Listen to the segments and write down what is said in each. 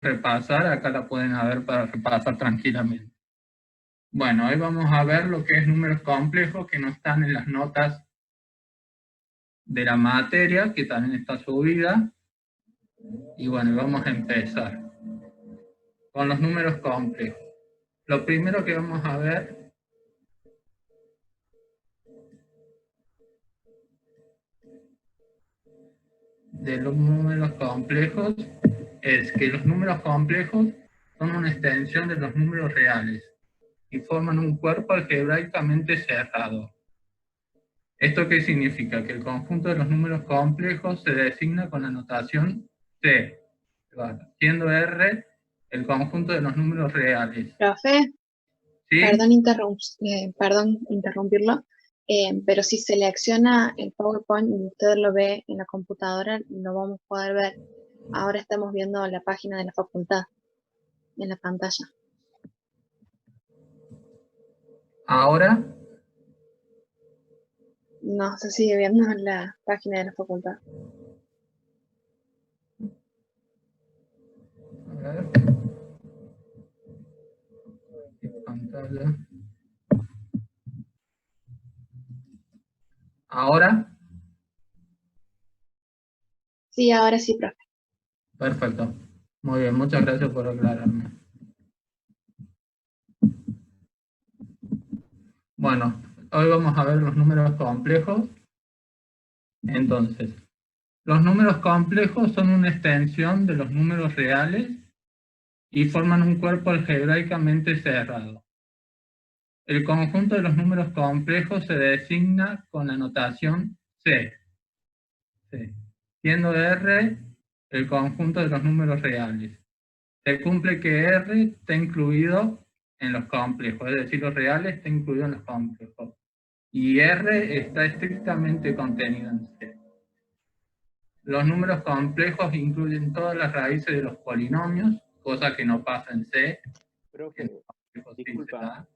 repasar, acá la pueden ver para repasar tranquilamente. Bueno, hoy vamos a ver lo que es números complejos que no están en las notas de la materia, que también está subida. Y bueno, vamos a empezar con los números complejos. Lo primero que vamos a ver de los números complejos es que los números complejos son una extensión de los números reales y forman un cuerpo algebraicamente cerrado. ¿Esto qué significa? Que el conjunto de los números complejos se designa con la notación C, siendo R el conjunto de los números reales. Profe, ¿Sí? perdón interrumpirlo, pero si selecciona el PowerPoint y usted lo ve en la computadora, lo vamos a poder ver. Ahora estamos viendo la página de la facultad en la pantalla. Ahora, No, se sigue viendo en la página de la facultad. a ver, pantalla. Ahora, Sí, ahora sí, profe. perfecto. Muy bien, muchas gracias por aclararme. Bueno, hoy vamos a ver los números complejos. Entonces, los números complejos son una extensión de los números reales y forman un cuerpo algebraicamente cerrado. El conjunto de los números complejos se designa con la notación C, siendo R el conjunto de los números reales. Se cumple que R está incluido en los complejos, es decir, los reales está incluido en los complejos. Y R está estrictamente contenido en C. Los números complejos incluyen todas las raíces de los polinomios, cosa que no pasa en C. Profe, disculpa.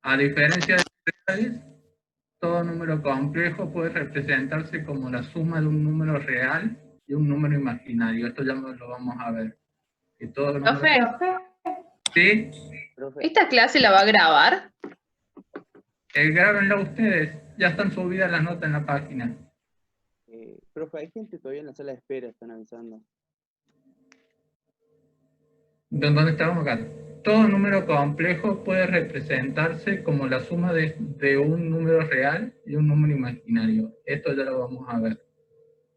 A diferencia de los reales, todo número complejo puede representarse como la suma de un número real y un número imaginario. Esto ya lo vamos a ver. Que todo Profe, ¿sí? ¿esta clase la va a grabar? Grábenlo ustedes, ya están subidas las notas en la página. Profe, hay gente todavía en la sala de espera, están avisando. ¿Dónde estábamos acá? Todo número complejo puede representarse como la suma de un número real y un número imaginario. Esto ya lo vamos a ver.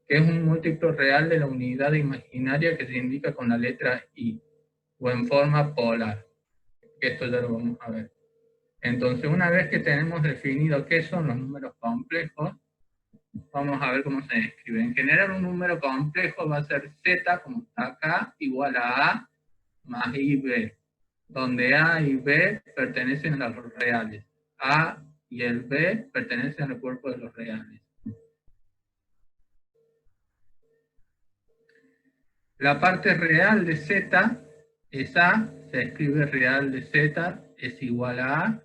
Que es un múltiplo real de la unidad imaginaria que se indica con la letra I, o en forma polar. Esto ya lo vamos a ver. Entonces, una vez que tenemos definido qué son los números complejos, vamos a ver cómo se escribe. En general, un número complejo va a ser Z, como está acá, igual a A más I, B, donde A y B pertenecen a los reales. A y el B pertenecen al cuerpo de los reales. La parte real de Z es A, se escribe real de Z, es igual a A,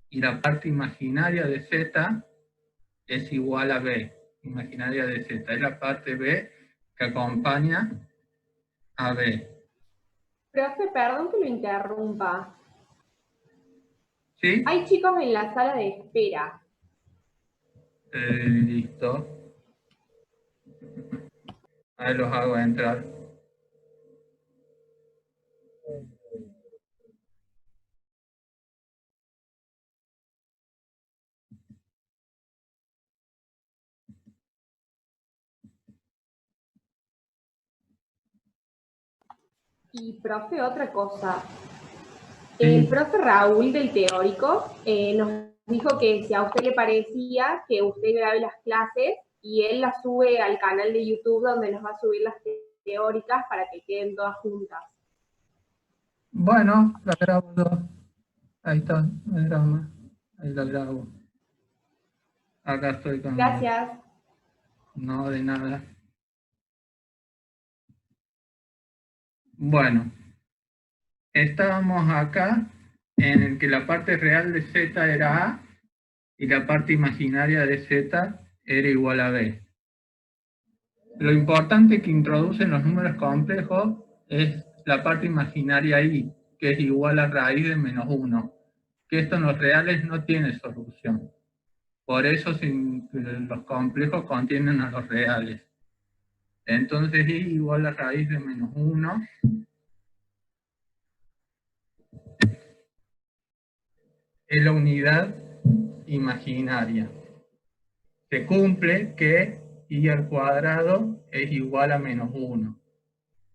y la parte imaginaria de Z es igual a B, imaginaria de Z, es la parte B que acompaña a B. Profe, perdón que lo interrumpa. ¿Sí? Hay chicos en la sala de espera. Listo. Ahí los hago entrar. Y, profe, otra cosa. Sí. El profe Raúl del teórico nos dijo que si a usted le parecía que usted grabe las clases y él las sube al canal de YouTube donde nos va a subir las teóricas para que queden todas juntas. Bueno, la grabo yo. Ahí está, el drama. Ahí la grabo. Acá estoy con... Gracias. No, de nada. Bueno, estábamos acá en el que la parte real de Z era A y la parte imaginaria de Z era igual a B. Lo importante que introducen los números complejos es la parte imaginaria i, que es igual a raíz de menos 1, que esto en los reales no tiene solución. Por eso los complejos contienen a los reales. Entonces i igual a raíz de menos 1 es la unidad imaginaria. Se cumple que i al cuadrado es igual a menos 1.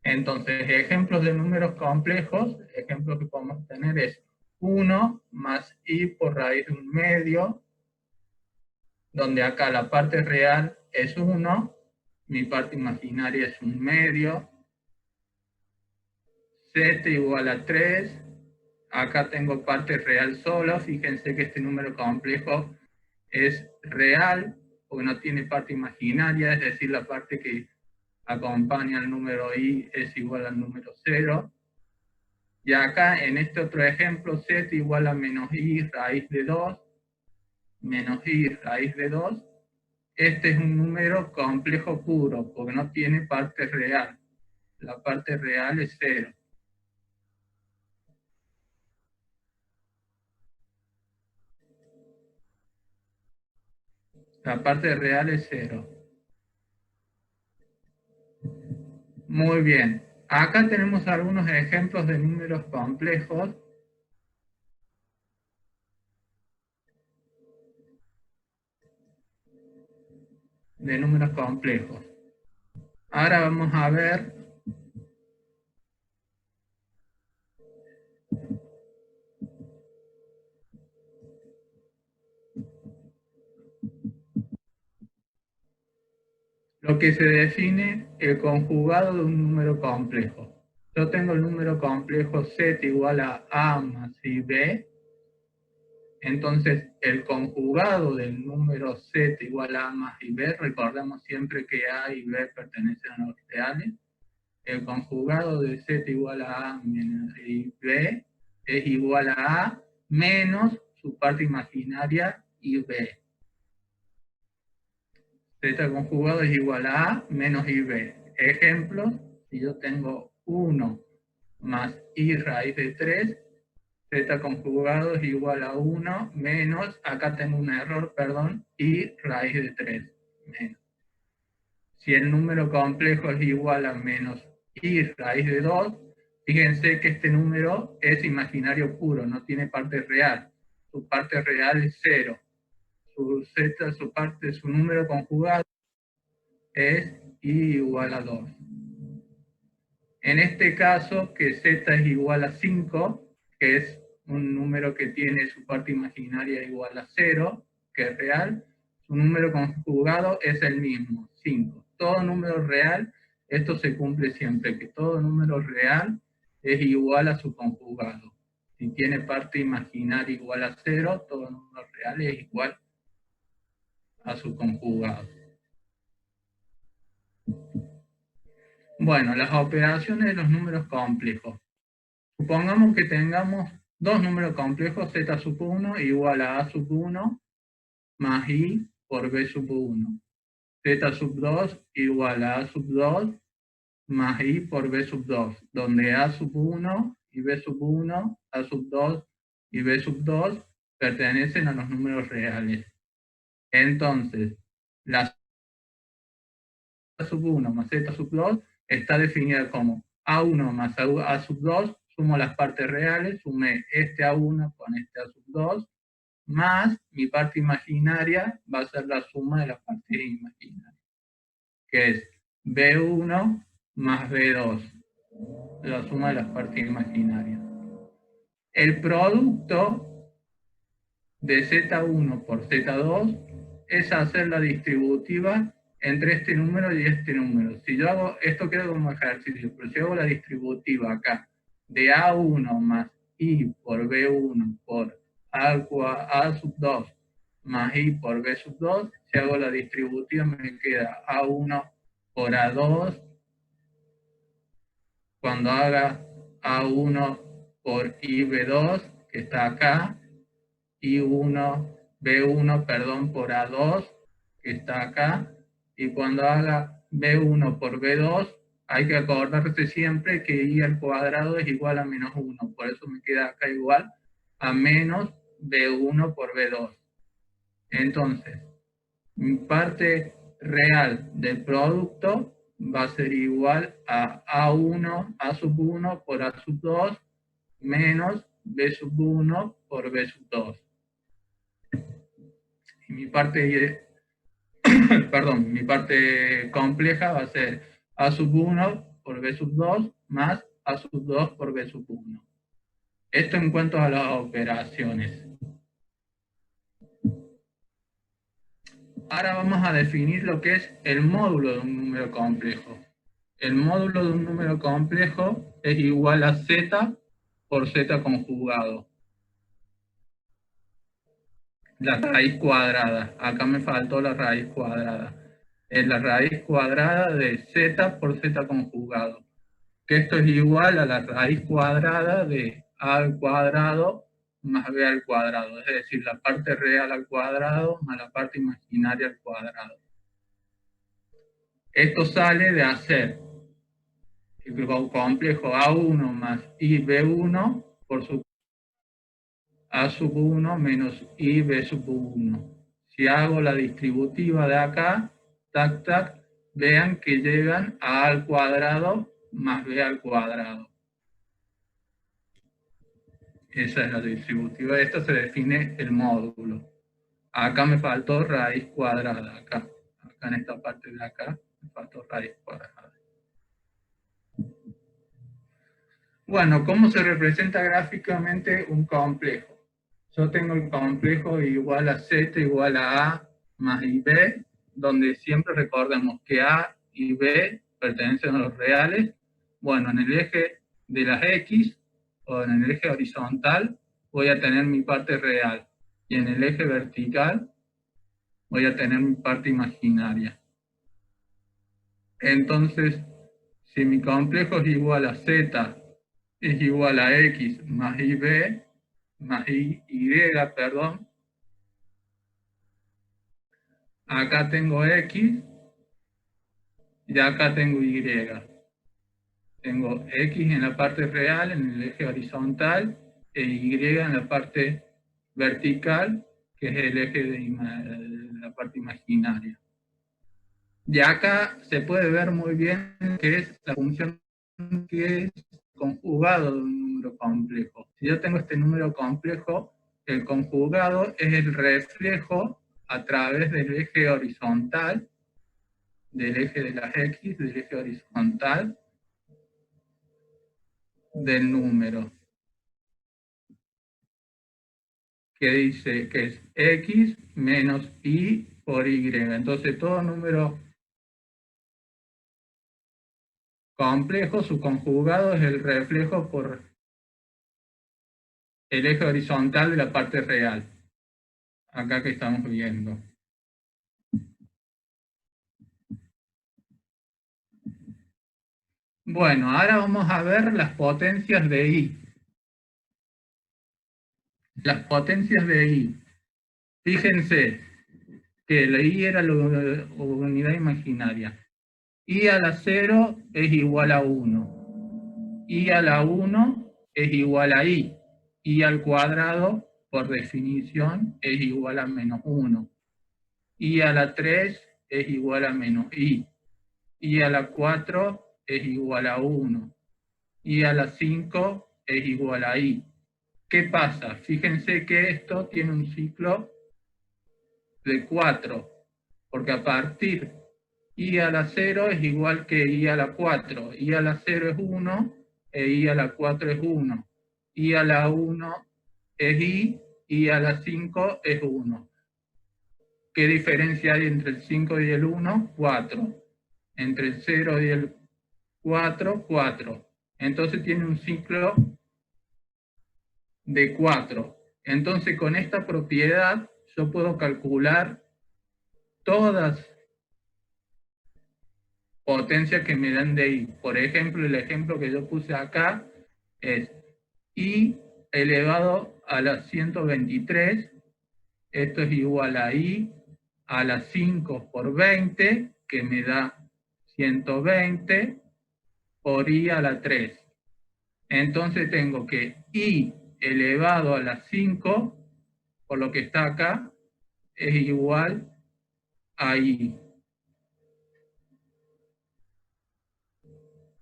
Entonces, ejemplos de números complejos, ejemplos que podemos tener es 1 más i por raíz de 1/2, donde acá la parte real es 1, mi parte imaginaria es 1/2, z igual a 3, acá tengo parte real solo, fíjense que este número complejo es real, porque no tiene parte imaginaria, es decir, la parte que acompaña al número i es igual al número 0. Y acá en este otro ejemplo, z igual a menos i raíz de 2, menos i raíz de 2. Este es un número complejo puro, porque no tiene parte real. La parte real es 0. La parte real es 0. Muy bien. Acá tenemos algunos ejemplos de números complejos. De números complejos. Ahora vamos a ver lo que se define el conjugado de un número complejo. Yo tengo el número complejo z igual a más b. Entonces, el conjugado del número z igual a más b, recordemos siempre que a y b pertenecen a los reales. El conjugado de z igual a menos b es igual a menos su parte imaginaria ib. Z conjugado es igual a menos ib. Ejemplos, si yo tengo 1 más i raíz de 3, z conjugado es igual a 1 menos, acá tengo un error, perdón, i raíz de 3. Menos. Si el número complejo es igual a menos i raíz de 2, fíjense que este número es imaginario puro, no tiene parte real. Su parte real es 0. Su número conjugado es i igual a 2. En este caso, que z es igual a 5, que es un número que tiene su parte imaginaria igual a 0, que es real, su número conjugado es el mismo, 5. Todo número real, esto se cumple siempre, que todo número real es igual a su conjugado. Si tiene parte imaginaria igual a 0, todo número real es igual a su conjugado. Bueno, las operaciones de los números complejos. Supongamos que tengamos dos números complejos, z sub 1 igual a sub 1 más i por b sub 1. Z sub 2 igual a sub 2 más i por b sub 2, donde a sub 1 y b sub 1, a sub 2 y b sub 2 pertenecen a los números reales. Entonces, la sub 1 más z sub 2 está definida como a1 más a sub 2, sumo las partes reales, sumé este a1 con este a sub 2, más mi parte imaginaria va a ser la suma de las partes imaginarias, que es b1 más b2, la suma de las partes imaginarias. El producto de z1 por z2 es hacer la distributiva entre este número y este número. Si yo hago, esto queda como ejercicio, pero si hago la distributiva acá de A1 más I por B1 por A sub 2 más I por B sub 2, si hago la distributiva me queda A1 por A2, cuando haga A1 por IB2, que está acá, B1, perdón, por A2, que está acá, y cuando haga B1 por B2, hay que acordarse siempre que I al cuadrado es igual a menos 1, por eso me queda acá igual a menos B1 por B2. Entonces, mi parte real del producto va a ser igual a A1, A sub 1 por A sub 2 menos B sub 1 por B sub 2. Y mi parte, perdón, mi parte compleja va a ser A sub 1 por B sub 2 más A sub 2 por B sub 1. Esto en cuanto a las operaciones. Ahora vamos a definir lo que es el módulo de un número complejo. El módulo de un número complejo es igual a z por z conjugado. La raíz cuadrada. Acá me faltó la raíz cuadrada. Es la raíz cuadrada de z por z conjugado. Que esto es igual a la raíz cuadrada de a al cuadrado más b al cuadrado. Es decir, la parte real al cuadrado más la parte imaginaria al cuadrado. Esto sale de hacer el complejo A1 más IB1 por su A sub 1 menos IB sub 1. Si hago la distributiva de acá, tac, tac, vean que llegan a A al cuadrado más B al cuadrado. Esa es la distributiva. Esto se define el módulo. Acá me faltó raíz cuadrada. Acá en esta parte de acá me faltó raíz cuadrada. Bueno, ¿cómo se representa gráficamente un complejo? Yo tengo el complejo igual a Z igual a A más IB, donde siempre recordemos que A y B pertenecen a los reales. Bueno, en el eje de las X, o en el eje horizontal, voy a tener mi parte real. Y en el eje vertical, voy a tener mi parte imaginaria. Entonces, si mi complejo es igual a Z es igual a X más IB, más Y, perdón. Acá tengo X y acá tengo Y. Tengo X en la parte real, en el eje horizontal, e Y en la parte vertical, que es el eje de la parte imaginaria. Y acá se puede ver muy bien que es la función que es conjugado de un número complejo. Si yo tengo este número complejo, el conjugado es el reflejo a través del eje horizontal, del eje de las X, del eje horizontal del número. Que dice que es X menos Y por Y. Entonces todo número complejo, su conjugado es el reflejo por el eje horizontal de la parte real. Acá que estamos viendo. Bueno, ahora vamos a ver las potencias de I. Las potencias de I. Fíjense que la I era la unidad imaginaria. I a la 0 es igual a 1. I a la 1 es igual a I. I al cuadrado, por definición, es igual a menos 1. I a la 3 es igual a menos I. I a la 4 es igual a 1. I a la 5 es igual a I. ¿Qué pasa? Fíjense que esto tiene un ciclo de 4, porque a partir I a la 0 es igual que I a la 4. I a la 0 es 1 e I a la 4 es 1. I a la 1 es I a la 5 es 1. ¿Qué diferencia hay entre el 5 y el 1? 4. Entre el 0 y el 4, 4. Entonces tiene un ciclo de 4. Entonces con esta propiedad yo puedo calcular todas potencias que me dan de I. Por ejemplo, el ejemplo que yo puse acá es I elevado a la 123. Esto es igual a I a la 5 por 20, que me da 120 por i a la 3. Entonces tengo que i elevado a la 5, por lo que está acá, es igual a i.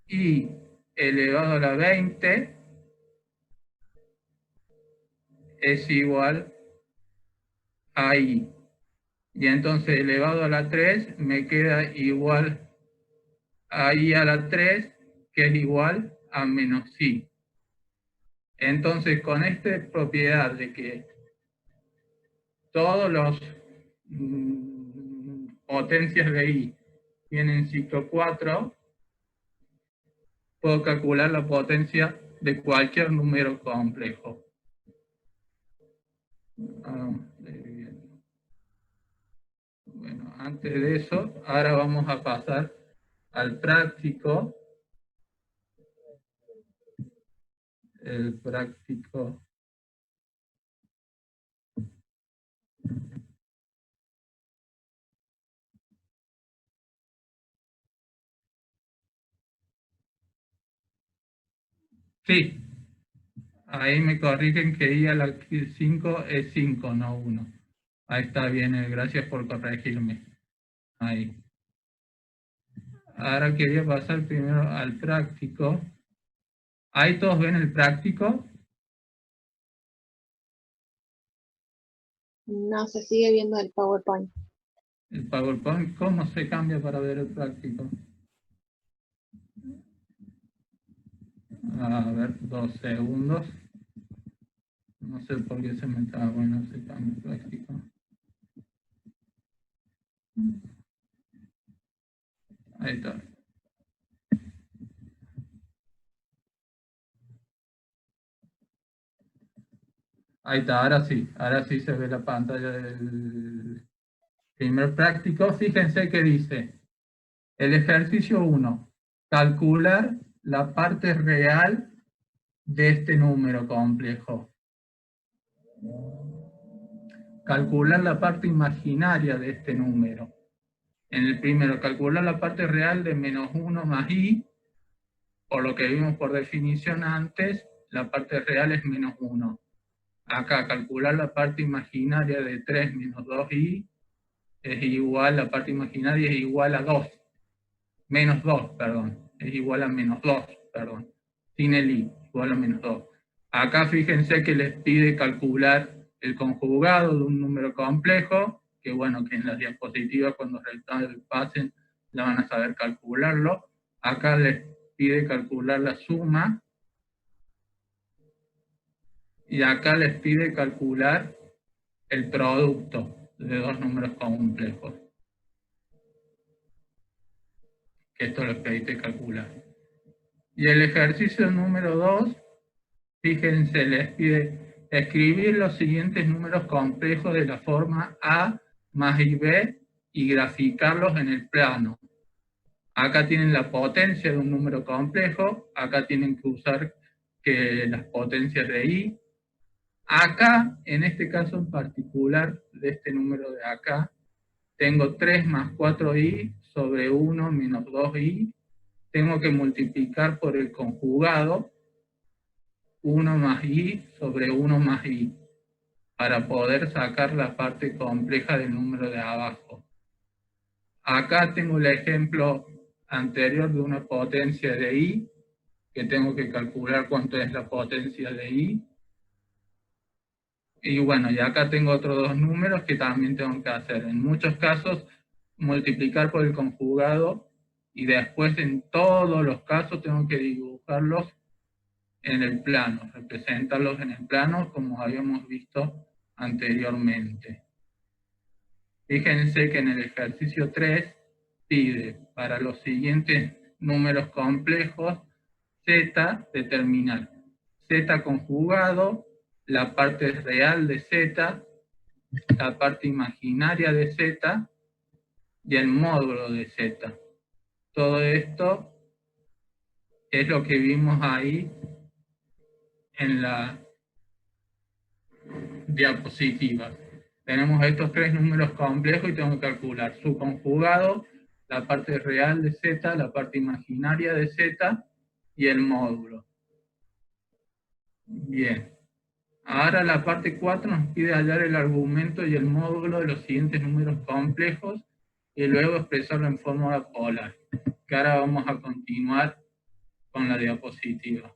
I elevado a la 20 es igual a i. Y entonces elevado a la 3 me queda igual a i a la 3, que es igual a menos i. Entonces, con esta propiedad de que todos los potencias de i tienen ciclo 4, puedo calcular la potencia de cualquier número complejo. Bueno, antes de eso, ahora vamos a pasar al práctico. El práctico. Sí, ahí me corrigen que i a la 5 es 5, no 1. Ahí está bien, gracias por corregirme. Ahí. Ahora quería pasar primero al práctico. ¿Ahí todos ven el práctico? No, se sigue viendo el PowerPoint. El PowerPoint, ¿cómo se cambia para ver el práctico? A ver, 2 segundos. No sé por qué se me está, bueno, se cambia el práctico. Ahí está. Ahí está, ahora sí se ve la pantalla del primer práctico. Fíjense que dice, el ejercicio 1, calcular la parte real de este número complejo. Calcular la parte imaginaria de este número. En el primero, calcular la parte real de menos 1 más i, por lo que vimos por definición antes, la parte real es menos 1. Acá, calcular la parte imaginaria de 3 menos 2i es igual, la parte imaginaria es igual a 2. Menos 2, perdón. Es igual a menos 2, perdón. Sin el i, igual a menos 2. Acá fíjense que les pide calcular el conjugado de un número complejo, que bueno, que en las diapositivas cuando pasen la van a saber calcularlo. Acá les pide calcular la suma. Y acá les pide calcular el producto de dos números complejos. Que esto les pediste calcular. Y el ejercicio número 2, fíjense, les pide escribir los siguientes números complejos de la forma A más IB y graficarlos en el plano. Acá tienen la potencia de un número complejo, acá tienen que usar las potencias de I. Acá, en este caso en particular, de este número de acá, tengo 3 más 4i sobre 1 menos 2i. Tengo que multiplicar por el conjugado 1 más i sobre 1 más i para poder sacar la parte compleja del número de abajo. Acá tengo el ejemplo anterior de una potencia de i, que tengo que calcular cuánto es la potencia de i. Y bueno, y acá tengo otros dos números que también tengo que hacer. En muchos casos, multiplicar por el conjugado y después en todos los casos tengo que dibujarlos en el plano, representarlos en el plano como habíamos visto anteriormente. Fíjense que en el ejercicio 3 pide para los siguientes números complejos z determinar z conjugado, la parte real de z, la parte imaginaria de z y el módulo de z. Todo esto es lo que vimos ahí en la diapositiva. Tenemos estos tres números complejos y tengo que calcular su conjugado la parte real de z, la parte imaginaria de z y el módulo. Bien. Ahora la parte 4 nos pide hallar el argumento y el módulo de los siguientes números complejos y luego expresarlo en fórmula polar, que ahora vamos a continuar con la diapositiva.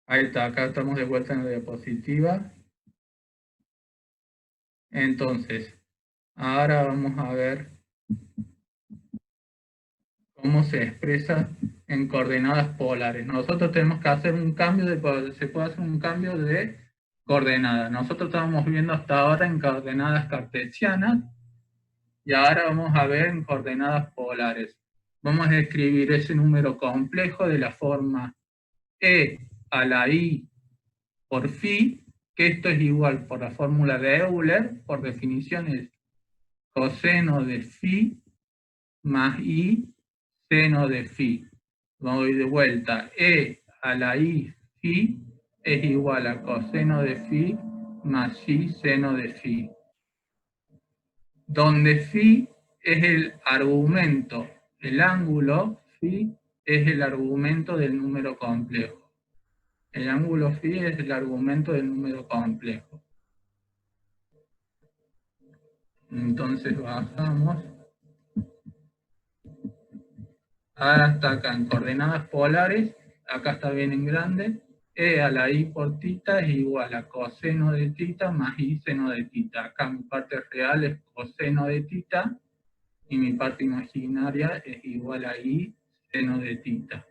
Ahí está, acá estamos de vuelta en la diapositiva. Entonces, ahora vamos a ver cómo se expresa en coordenadas polares. Nosotros tenemos que hacer un cambio se puede hacer un cambio de coordenadas. Nosotros estábamos viendo hasta ahora en coordenadas cartesianas y ahora vamos a ver en coordenadas polares. Vamos a escribir ese número complejo de la forma e a la i por phi, que esto es igual por la fórmula de Euler, por definición es coseno de phi más i seno de phi. Voy de vuelta, e a la i phi es igual a coseno de phi más i seno de phi. Donde phi es el argumento, el ángulo phi es el argumento del número complejo. El ángulo phi es el argumento del número complejo. Entonces bajamos. Ahora está acá en coordenadas polares, acá está bien en grande, e a la i por tita es igual a coseno de tita más i seno de tita. Acá mi parte real es coseno de tita y mi parte imaginaria es igual a i seno de tita.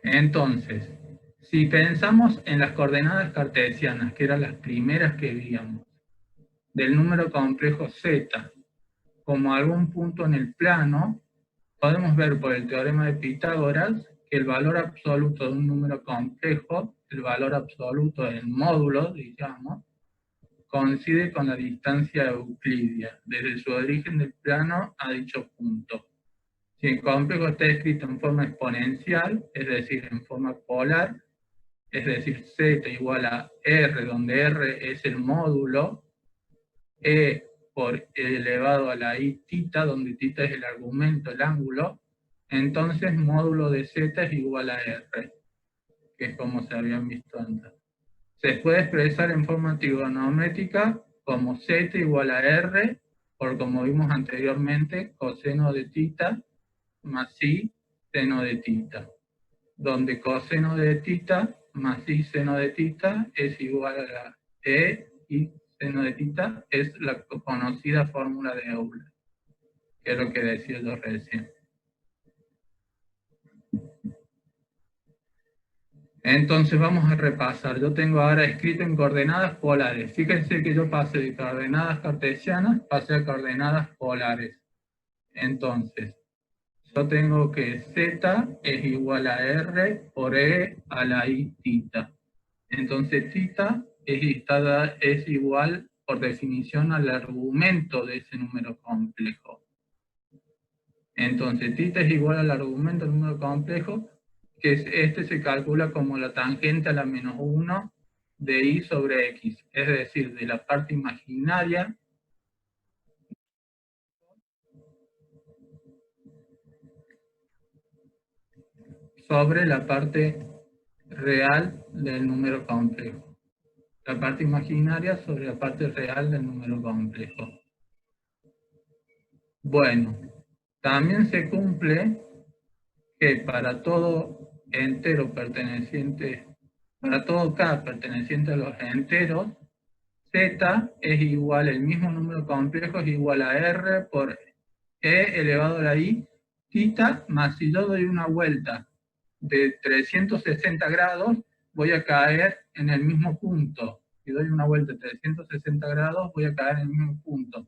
Entonces, si pensamos en las coordenadas cartesianas, que eran las primeras que veíamos, del número complejo z, como algún punto en el plano, podemos ver por el teorema de Pitágoras que el valor absoluto de un número complejo, el valor absoluto del módulo, digamos, coincide con la distancia euclidia, desde su origen del plano a dicho punto. Si el complejo está escrito en forma exponencial, es decir, en forma polar, es decir, z igual a r, donde r es el módulo, e por elevado a la i tita, donde tita es el argumento, el ángulo, entonces módulo de z es igual a r, que es como se habían visto antes. Se puede expresar en forma trigonométrica como z igual a r, por como vimos anteriormente, coseno de tita más i seno de tita, donde coseno de tita más i seno de tita es igual a la e i seno de tita, es la conocida fórmula de Euler, que es lo que decía yo recién. Entonces vamos a repasar. Yo tengo ahora escrito en coordenadas polares. Fíjense que yo pasé de coordenadas cartesianas, pasé a coordenadas polares. Entonces, yo tengo que z es igual a r por e a la i tita. Entonces tita es igual por definición al argumento de ese número complejo. Entonces tita es igual al argumento del número complejo, que este se calcula como la tangente a la menos 1 de i sobre x, es decir, de la parte imaginaria sobre la parte real del número complejo. La parte imaginaria sobre la parte real del número complejo. Bueno, también se cumple que para todo entero perteneciente, para todo k perteneciente a los enteros, z es igual, el mismo número complejo es igual a r por e elevado a la i tita, más si yo doy una vuelta de 360 grados, voy a caer en el mismo punto. Si doy una vuelta de 360 grados, voy a caer en el mismo punto.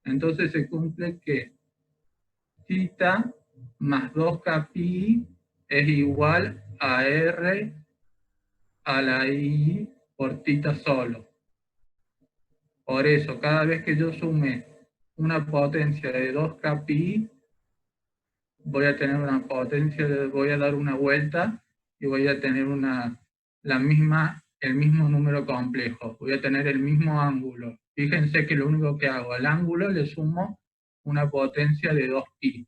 Entonces se cumple que tita más 2k pi es igual a r a la i por tita solo. Por eso, cada vez que yo sume una potencia de 2k pi, voy a tener una potencia, voy a dar una vuelta y voy a tener el mismo número complejo, voy a tener el mismo ángulo. Fíjense que lo único que hago, al ángulo le sumo una potencia de 2pi.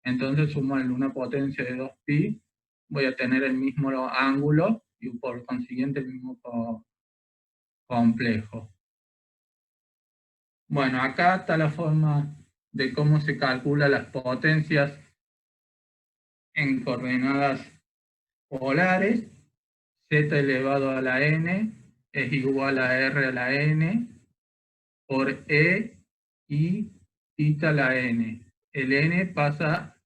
Entonces sumo una potencia de 2pi, voy a tener el mismo ángulo y por consiguiente el mismo complejo. Bueno, acá está la forma de cómo se calculan las potencias en coordenadas polares. Z elevado a la n es igual a r a la n por e y tita a la n. El n pasa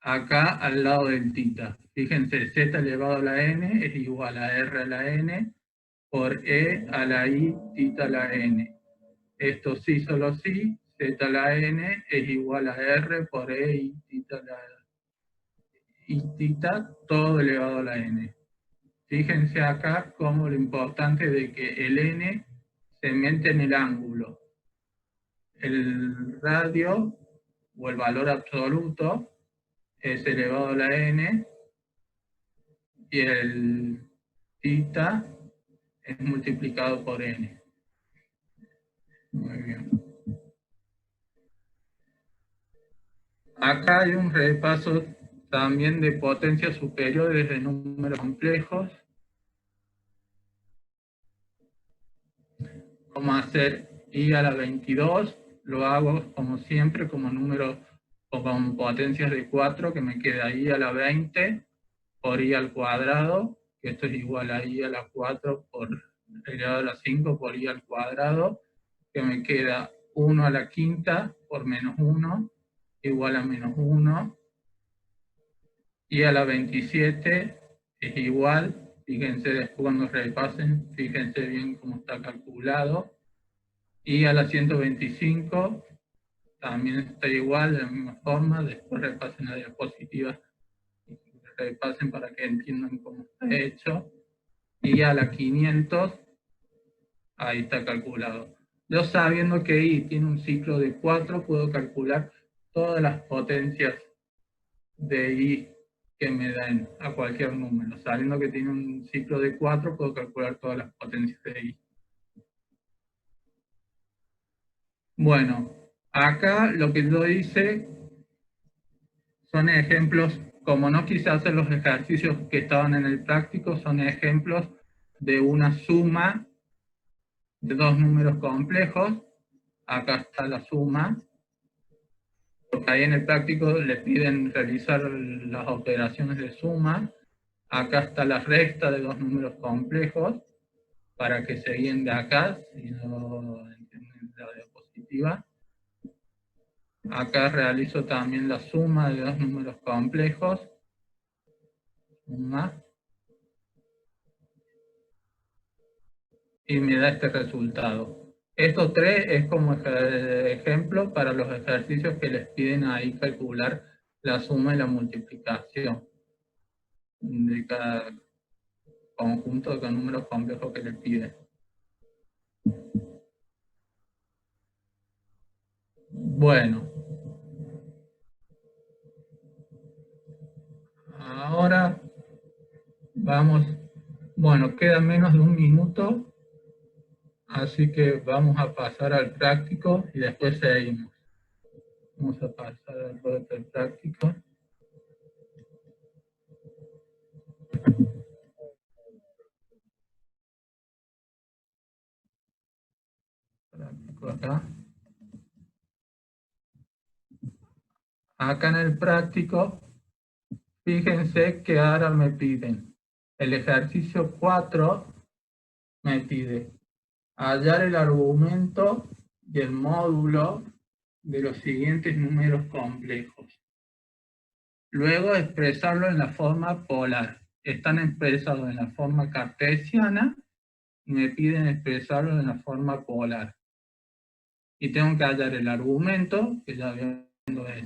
acá al lado del tita. Fíjense, z elevado a la n es igual a r a la n por e a la i tita a la n. Esto sí, solo sí, z a la n es igual a r por e i tita, todo elevado a la n. Fíjense acá como lo importante de que el n se mete en el ángulo. El radio, o el valor absoluto, es elevado a la n, y el tita es multiplicado por n. Muy bien. Acá hay un repaso también de potencias superiores de números complejos. Vamos a hacer i a la 22, lo hago como siempre como número o con potencias de 4, que me queda i a la 20 por i al cuadrado, que esto es igual a i a la 4 por elevado a la 5 por i al cuadrado, que me queda 1 a la quinta por menos 1, igual a menos 1, i a la 27 es igual, fíjense después cuando repasen, fíjense bien cómo está calculado, i a la 125 también está igual, de la misma forma, después repasen la diapositiva, repasen para que entiendan cómo está hecho, i a la 500, ahí está calculado. Yo sabiendo que i tiene un ciclo de 4, puedo calcular todas las potencias de i que me den a cualquier número. Sabiendo que tiene un ciclo de 4, puedo calcular todas las potencias de i. Bueno, acá lo que yo hice son ejemplos, como no quise hacer los ejercicios que estaban en el práctico, son ejemplos de una suma de dos números complejos. Acá está la suma, porque ahí en el práctico le piden realizar las operaciones de suma. Acá está la resta de dos números complejos, para que se guíen de acá, si no entienden la diapositiva. Acá realizo también la suma de dos números complejos. Suma. Y me da este resultado. Estos tres es como ejemplo para los ejercicios que les piden ahí calcular la suma y la multiplicación de cada conjunto de números complejos que les piden. Bueno. Ahora vamos, bueno, queda menos de un minuto. Así que vamos a pasar al práctico y después seguimos. Vamos a pasar al práctico. Acá. Acá en el práctico, fíjense que ahora me piden. El ejercicio 4 me pide hallar el argumento y el módulo de los siguientes números complejos. Luego expresarlo en la forma polar. Están expresados en la forma cartesiana y me piden expresarlo en la forma polar. Y tengo que hallar el argumento, que ya viendo es.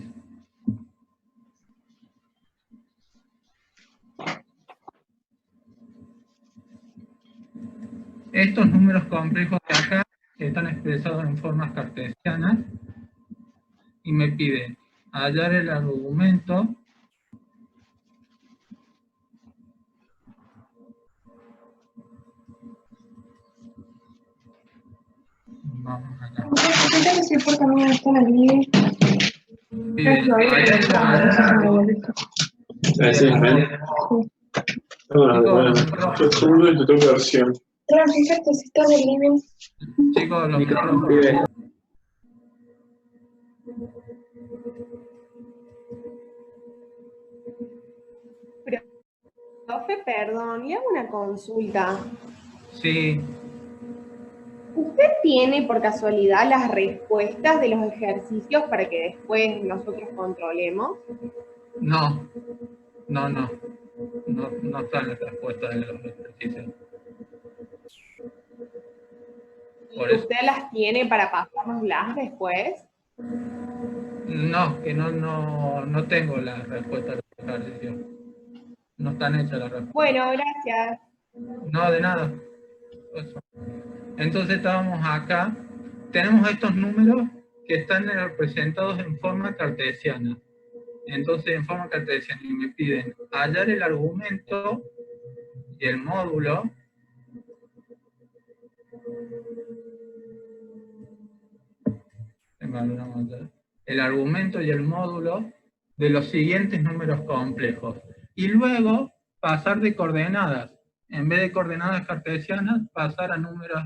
Estos números complejos de acá están expresados en formas cartesianas y me pide hallar el argumento vamos acá. Pide hallar el argumento. Claro, fíjate si está en el living. Chicos, los micrófonos. Profe, perdón, le hago una consulta. Sí, ¿Usted tiene por casualidad las respuestas de los ejercicios para que después nosotros controlemos? no están las respuestas de los ejercicios. Por ¿Y eso, usted las tiene para pasárnoslas después? no, que no tengo la respuesta de los ejercicios. No están hechas las respuestas. Bueno, gracias. No, de nada. Eso. Entonces estábamos acá. Tenemos estos números que están representados en forma cartesiana. Entonces, en forma cartesiana, y me piden hallar el argumento y el módulo de los siguientes números complejos. Y luego pasar de coordenadas. En vez de coordenadas cartesianas, pasar a números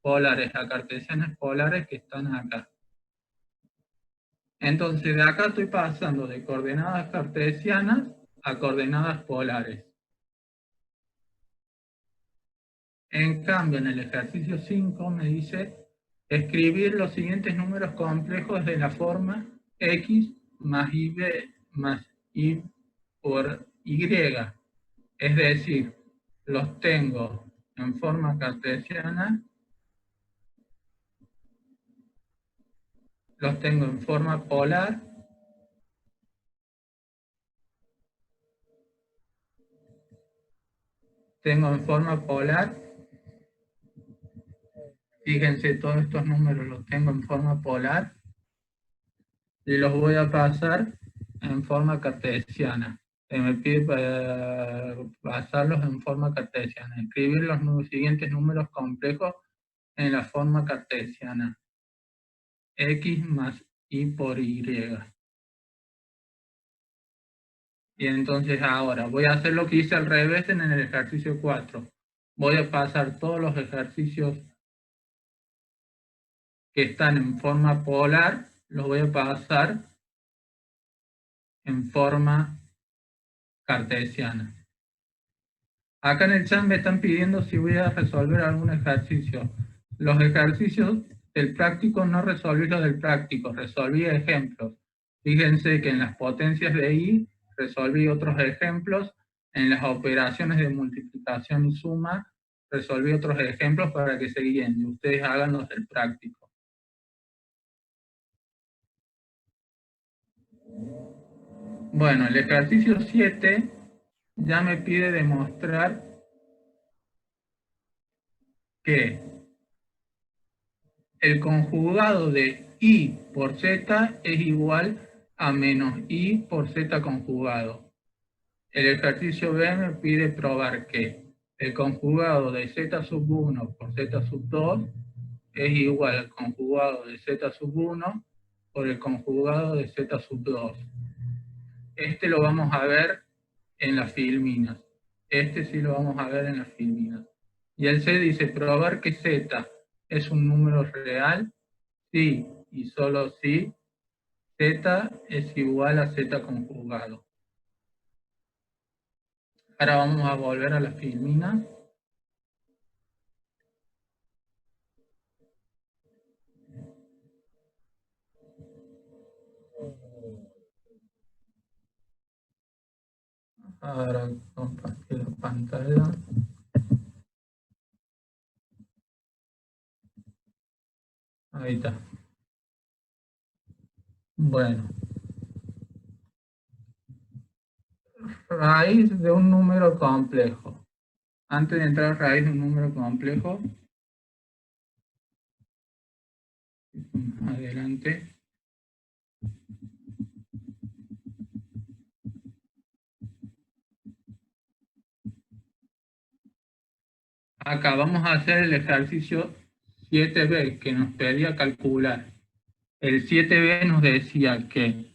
polares, a cartesianas polares que están acá. Entonces, de acá estoy pasando de coordenadas cartesianas a coordenadas polares. En cambio, en el ejercicio 5 me dice escribir los siguientes números complejos de la forma x más y por y. Es decir, los tengo en forma cartesiana, los tengo en forma polar, fíjense, todos estos números los tengo en forma polar, y los voy a pasar en forma cartesiana. Me pide pasarlos en forma cartesiana, escribir los siguientes números complejos en la forma cartesiana. X más y por y. Y entonces ahora voy a hacer lo que hice al revés en el ejercicio 4. Voy a pasar todos los ejercicios que están en forma polar, los voy a pasar en forma cartesiana. Acá en el chat me están pidiendo si voy a resolver algún ejercicio. Los ejercicios del práctico no resolví los del práctico, resolví ejemplos. Fíjense que en las potencias de I resolví otros ejemplos, en las operaciones de multiplicación y suma resolví otros ejemplos para que se guíen y ustedes hagan los del práctico. Bueno, el ejercicio 7 ya me pide demostrar que el conjugado de I por Z es igual a menos I por Z conjugado. El ejercicio B me pide probar que el conjugado de Z sub 1 por Z sub 2 es igual al conjugado de Z sub 1 por el conjugado de Z sub 2. Este lo vamos a ver en las filminas. Este sí lo vamos a ver en las filminas. Y el C dice, probar que Z es un número real, sí y solo si Z es igual a Z conjugado. Ahora vamos a volver a las filminas. Ahora compartir la pantalla. Ahí está. Bueno. Raíz de un número complejo. Antes de entrar a raíz de un número complejo, adelante. Acá vamos a hacer el ejercicio 7b que nos pedía calcular. El 7b nos decía que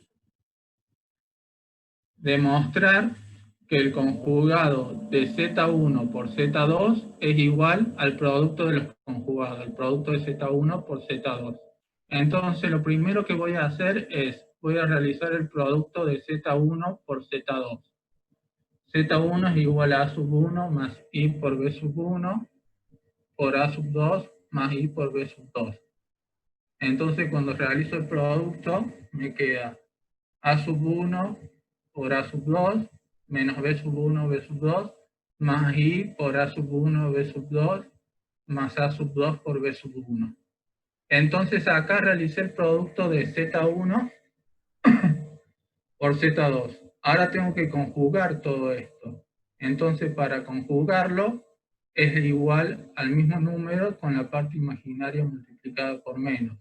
demostrar que el conjugado de Z1 por Z2 es igual al producto de los conjugados, el producto de Z1 por Z2. Entonces lo primero que voy a hacer es, voy a realizar el producto de Z1 por Z2. Z1 es igual a sub 1 más I por B sub 1 por A sub 2 más I por B sub 2. Entonces cuando realizo el producto me queda A sub 1 por A sub 2 menos B sub 1 B sub 2 más I por A sub 1 B sub 2 más A sub 2 por B sub 1. Entonces acá realicé el producto de Z1 por Z2. Ahora tengo que conjugar todo esto. Entonces para conjugarlo es igual al mismo número con la parte imaginaria multiplicada por menos.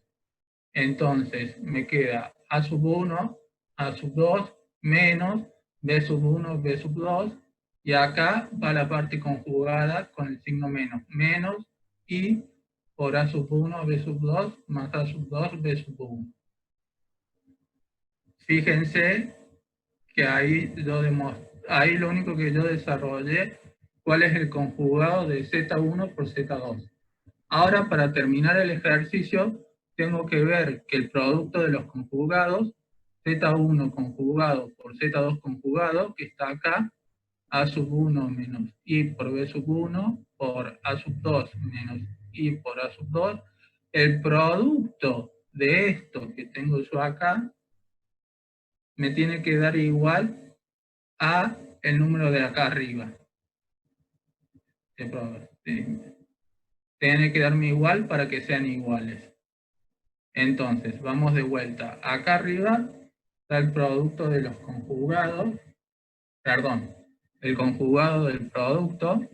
Entonces me queda A sub 1, A sub 2 menos B sub 1, B sub 2. Y acá va la parte conjugada con el signo menos. Menos I por A sub 1, B sub 2 más A sub 2, B sub 1. Fíjense que ahí lo único que yo desarrollé, cuál es el conjugado de Z1 por Z2. Ahora, para terminar el ejercicio, tengo que ver que el producto de los conjugados, Z1 conjugado por Z2 conjugado, que está acá, A sub 1 menos I por B sub 1 por A sub 2 menos I por A sub 2, el producto de esto que tengo yo acá, me tiene que dar igual a el número de acá arriba. Tiene que darme igual para que sean iguales. Entonces, vamos de vuelta. Acá arriba está el producto de los conjugados, perdón, el conjugado del producto,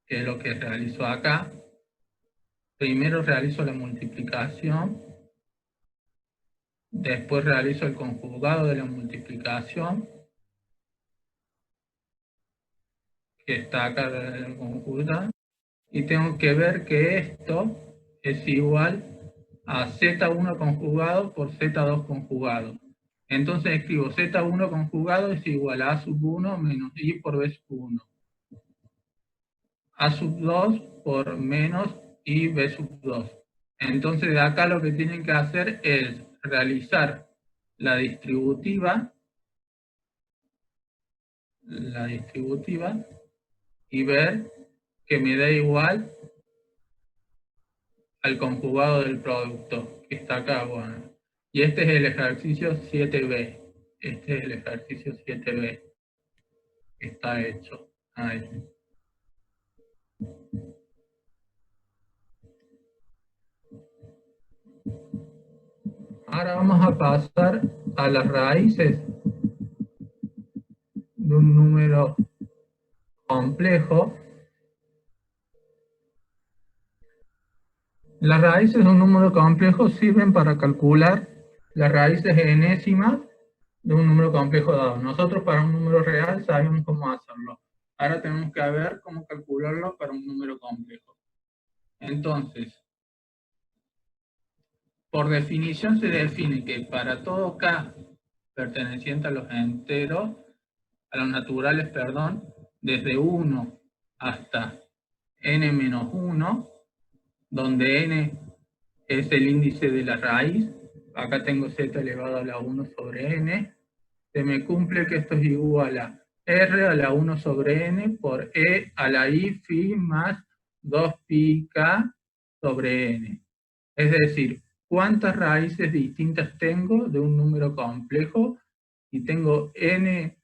que es lo que realizo acá. Primero realizo la multiplicación, después realizo el conjugado de la multiplicación, que está acá en el conjugado, y tengo que ver que esto es igual a Z1 conjugado por Z2 conjugado. Entonces escribo Z1 conjugado es igual a A sub 1 menos I por B sub 1. A sub 2 por menos I B sub 2. Entonces de acá lo que tienen que hacer es realizar la distributiva y ver que me da igual al conjugado del producto, que está acá, bueno. Y este es el ejercicio 7b. Este es el ejercicio 7b. Está hecho. Ahí. Ahora vamos a pasar a las raíces de un número complejo. Las raíces de un número complejo sirven para calcular las raíces enésimas de un número complejo dado. Nosotros para un número real sabemos cómo hacerlo. Ahora tenemos que ver cómo calcularlo para un número complejo. Entonces, por definición se define que para todo k perteneciente a los enteros, a los naturales, perdón, desde 1 hasta n-1, donde n es el índice de la raíz, acá tengo z elevado a la 1 sobre n, se me cumple que esto es igual a r a la 1 sobre n por e a la i phi más 2 pi k sobre n. Es decir, ¿cuántas raíces distintas tengo de un número complejo? Y tengo n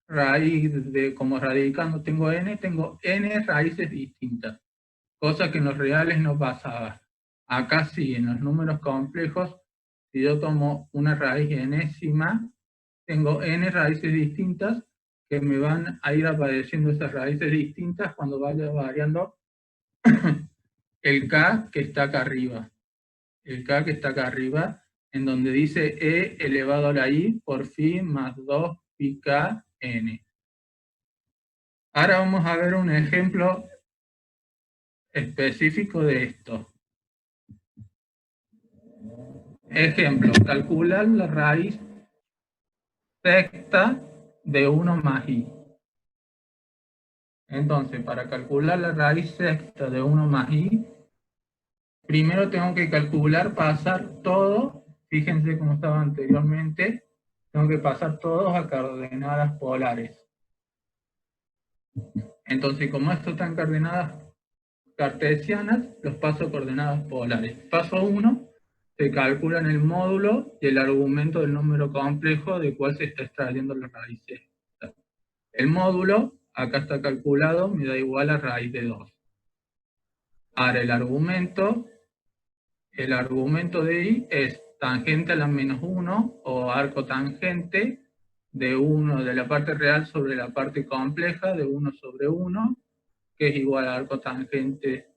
raíz como radicando tengo n raíces distintas. Cosa que en los reales no pasaba. Acá sí, en los números complejos, si yo tomo una raíz enésima, tengo n raíces distintas que me van a ir apareciendo esas raíces distintas cuando vaya variando el k que está acá arriba. El k que está acá arriba, en donde dice e elevado a la i por phi más 2 pi k n. Ahora vamos a ver un ejemplo específico de esto. Ejemplo, calcular la raíz sexta de 1 más i. Entonces, para calcular la raíz sexta de 1 más i, primero tengo que calcular, pasar todo, fíjense como estaba anteriormente, tengo que pasar todos a coordenadas polares. Entonces, como esto está en coordenadas cartesianas, los paso a coordenadas polares. Paso 1, se calculan el módulo y el argumento del número complejo de cuál se está extrayendo la raíz sexta. El módulo, acá está calculado, me da igual a raíz de 2. Ahora el argumento de i es tangente a la menos 1 o arco tangente de 1 de la parte real sobre la parte compleja de 1 sobre 1, que es igual a arco tangente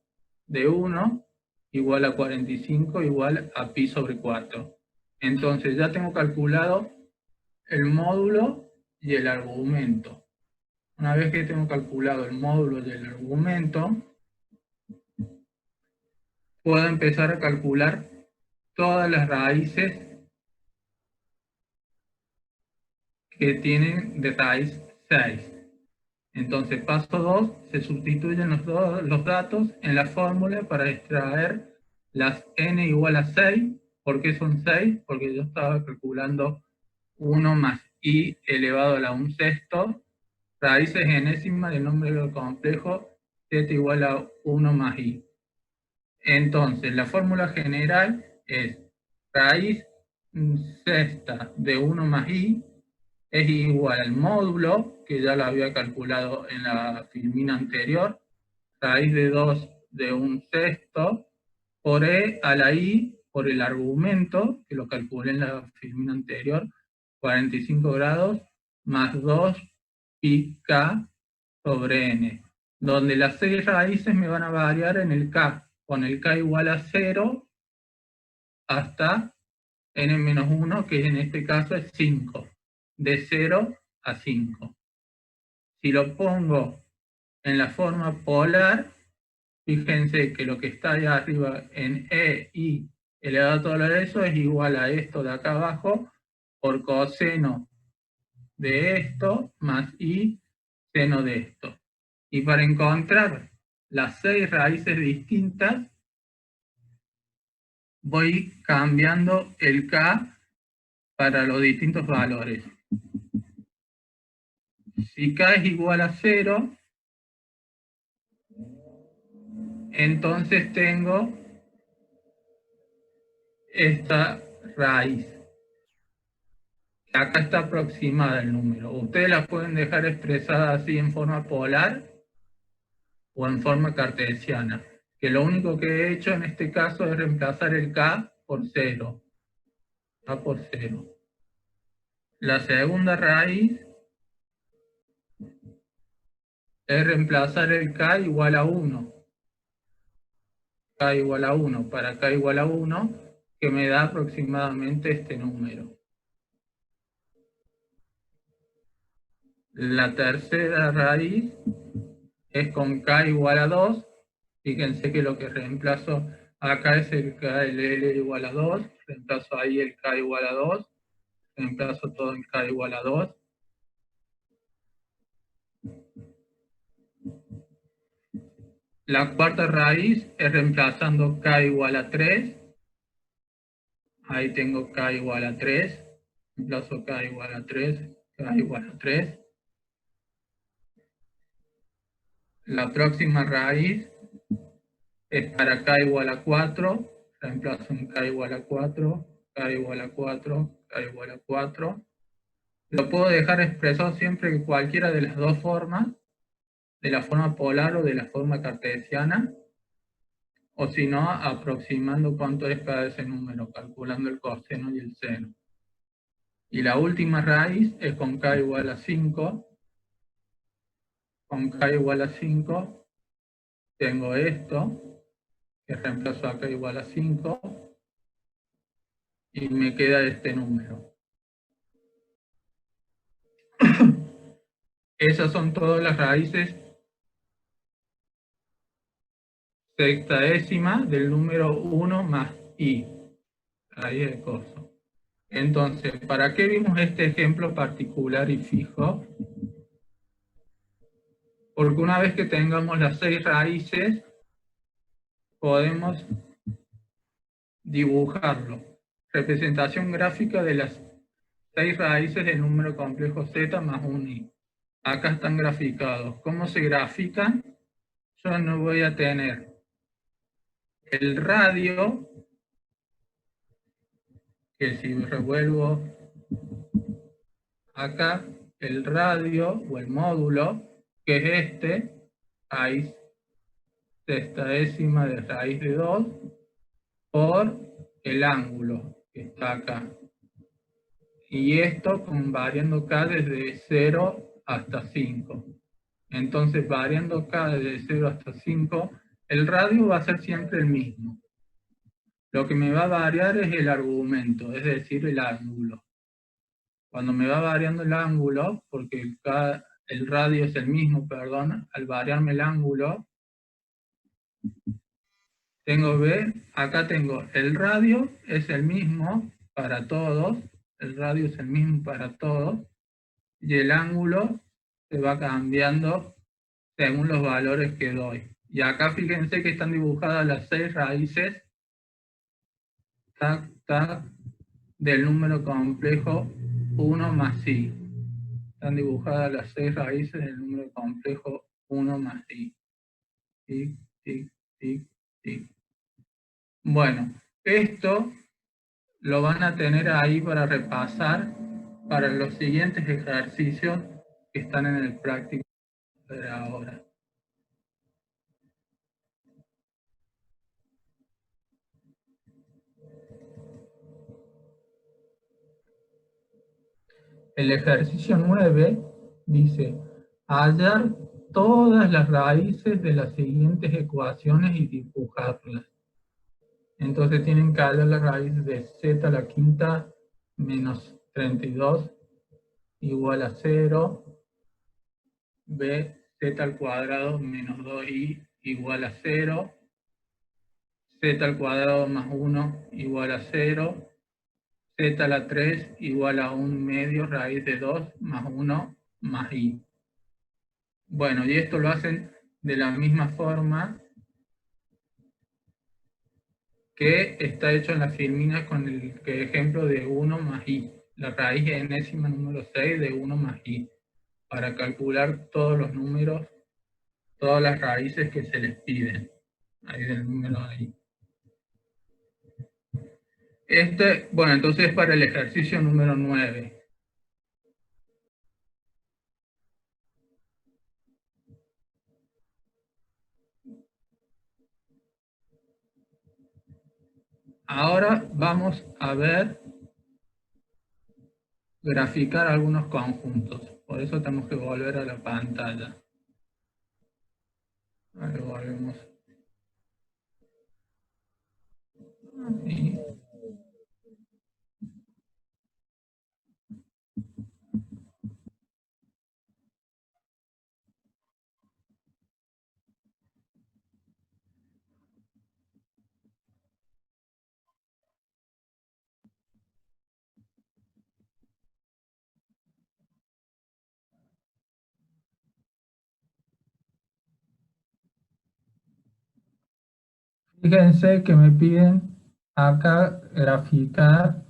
de 1, igual a 45, igual a pi sobre 4. Entonces ya tengo calculado el módulo y el argumento. Una vez que tengo calculado el módulo y el argumento, puedo empezar a calcular todas las raíces que tienen de raíz 6. Entonces, paso 2, se sustituyen los datos en la fórmula para extraer las n igual a 6. ¿Por qué son 6? Porque yo estaba calculando 1 más i elevado a la 1/6, raíces enésimas del número complejo z igual a 1 más i. Entonces, la fórmula general es raíz sexta de 1 más i es igual al módulo, que ya lo había calculado en la filmina anterior, raíz de 2 de 1/6, por e a la i por el argumento, que lo calculé en la filmina anterior, 45 grados, más 2 pi k sobre n, donde las 6 raíces me van a variar en el k, con el k igual a 0 hasta n-1, que en este caso es 5, de 0 a 5. Si lo pongo en la forma polar, fíjense que lo que está ahí arriba en e, i, elevado a todo eso es igual a esto de acá abajo, por coseno de esto, más i, seno de esto. Y para encontrar las 6 raíces distintas, voy cambiando el k para los distintos valores. Si k es igual a 0, entonces tengo esta raíz. Acá está aproximada el número. Ustedes la pueden dejar expresada así en forma polar o en forma cartesiana. Que lo único que he hecho en este caso es reemplazar el k por 0. K por 0. La segunda raíz es reemplazar el k igual a 1. K igual a 1 para k igual a 1, que me da aproximadamente este número. La tercera raíz es con k igual a 2. Fíjense que lo que reemplazo acá es el k, el L igual a 2. Reemplazo ahí el k igual a 2. Reemplazo todo en k igual a 2. La cuarta raíz es reemplazando k igual a 3. Ahí tengo k igual a 3. Reemplazo k igual a 3. K igual a 3. La próxima raíz es para k igual a 4. Reemplazo un k igual a 4. K igual a 4. K igual a 4. Lo puedo dejar expresado siempre en cualquiera de las dos formas, de la forma polar o de la forma cartesiana, o si no, aproximando cuánto es cada ese número, calculando el coseno y el seno. Y la última raíz es con k igual a 5. Con k igual a 5 tengo esto, que reemplazo a k igual a 5, y me queda este número. Esas son todas las raíces sextaésimas del número 1 más i. Ahí el coso. Entonces, ¿para qué vimos este ejemplo particular y fijo? Porque una vez que tengamos las 6 raíces, podemos dibujarlo. Representación gráfica de las 6 raíces del número complejo z más 1i. Acá están graficados. ¿Cómo se grafican? Yo no voy a tener el radio, que si revuelvo acá, el radio o el módulo, que es este, raíz sextaésima de raíz de 2, por el ángulo que está acá. Y esto con variando k desde 0 hasta 5. Entonces, variando k desde 0 hasta 5, el radio va a ser siempre el mismo. Lo que me va a variar es el argumento, es decir, el ángulo. Cuando me va variando el ángulo, porque el radio es el mismo, perdón, al variarme el ángulo, acá tengo el radio es el mismo para todos, el radio es el mismo para todos, y el ángulo se va cambiando según los valores que doy. Y acá fíjense que están dibujadas las 6 raíces del número complejo 1 más i. Están dibujadas las 6 raíces del número complejo 1 más i. Tic, tic, tic, tic. Bueno, esto lo van a tener ahí para repasar para los siguientes ejercicios que están en el práctico de ahora. El ejercicio 9 dice, hallar todas las raíces de las siguientes ecuaciones y dibujarlas. Entonces tienen que hallar la raíz de z a la quinta menos 32 igual a 0, b z al cuadrado menos 2i igual a 0, z al cuadrado más 1 igual a 0, z a la 3 igual a 1 medio raíz de 2 más 1 más i. Bueno, y esto lo hacen de la misma forma que está hecho en la filmina con el ejemplo de 1 más i, la raíz enésima número 6 de 1 más i, para calcular todos los números, todas las raíces que se les piden, ahí del número i. Bueno, entonces para el ejercicio número 9. Ahora vamos a graficar algunos conjuntos. Por eso tenemos que volver a la pantalla. Ahora volvemos. Y fíjense que me piden acá graficar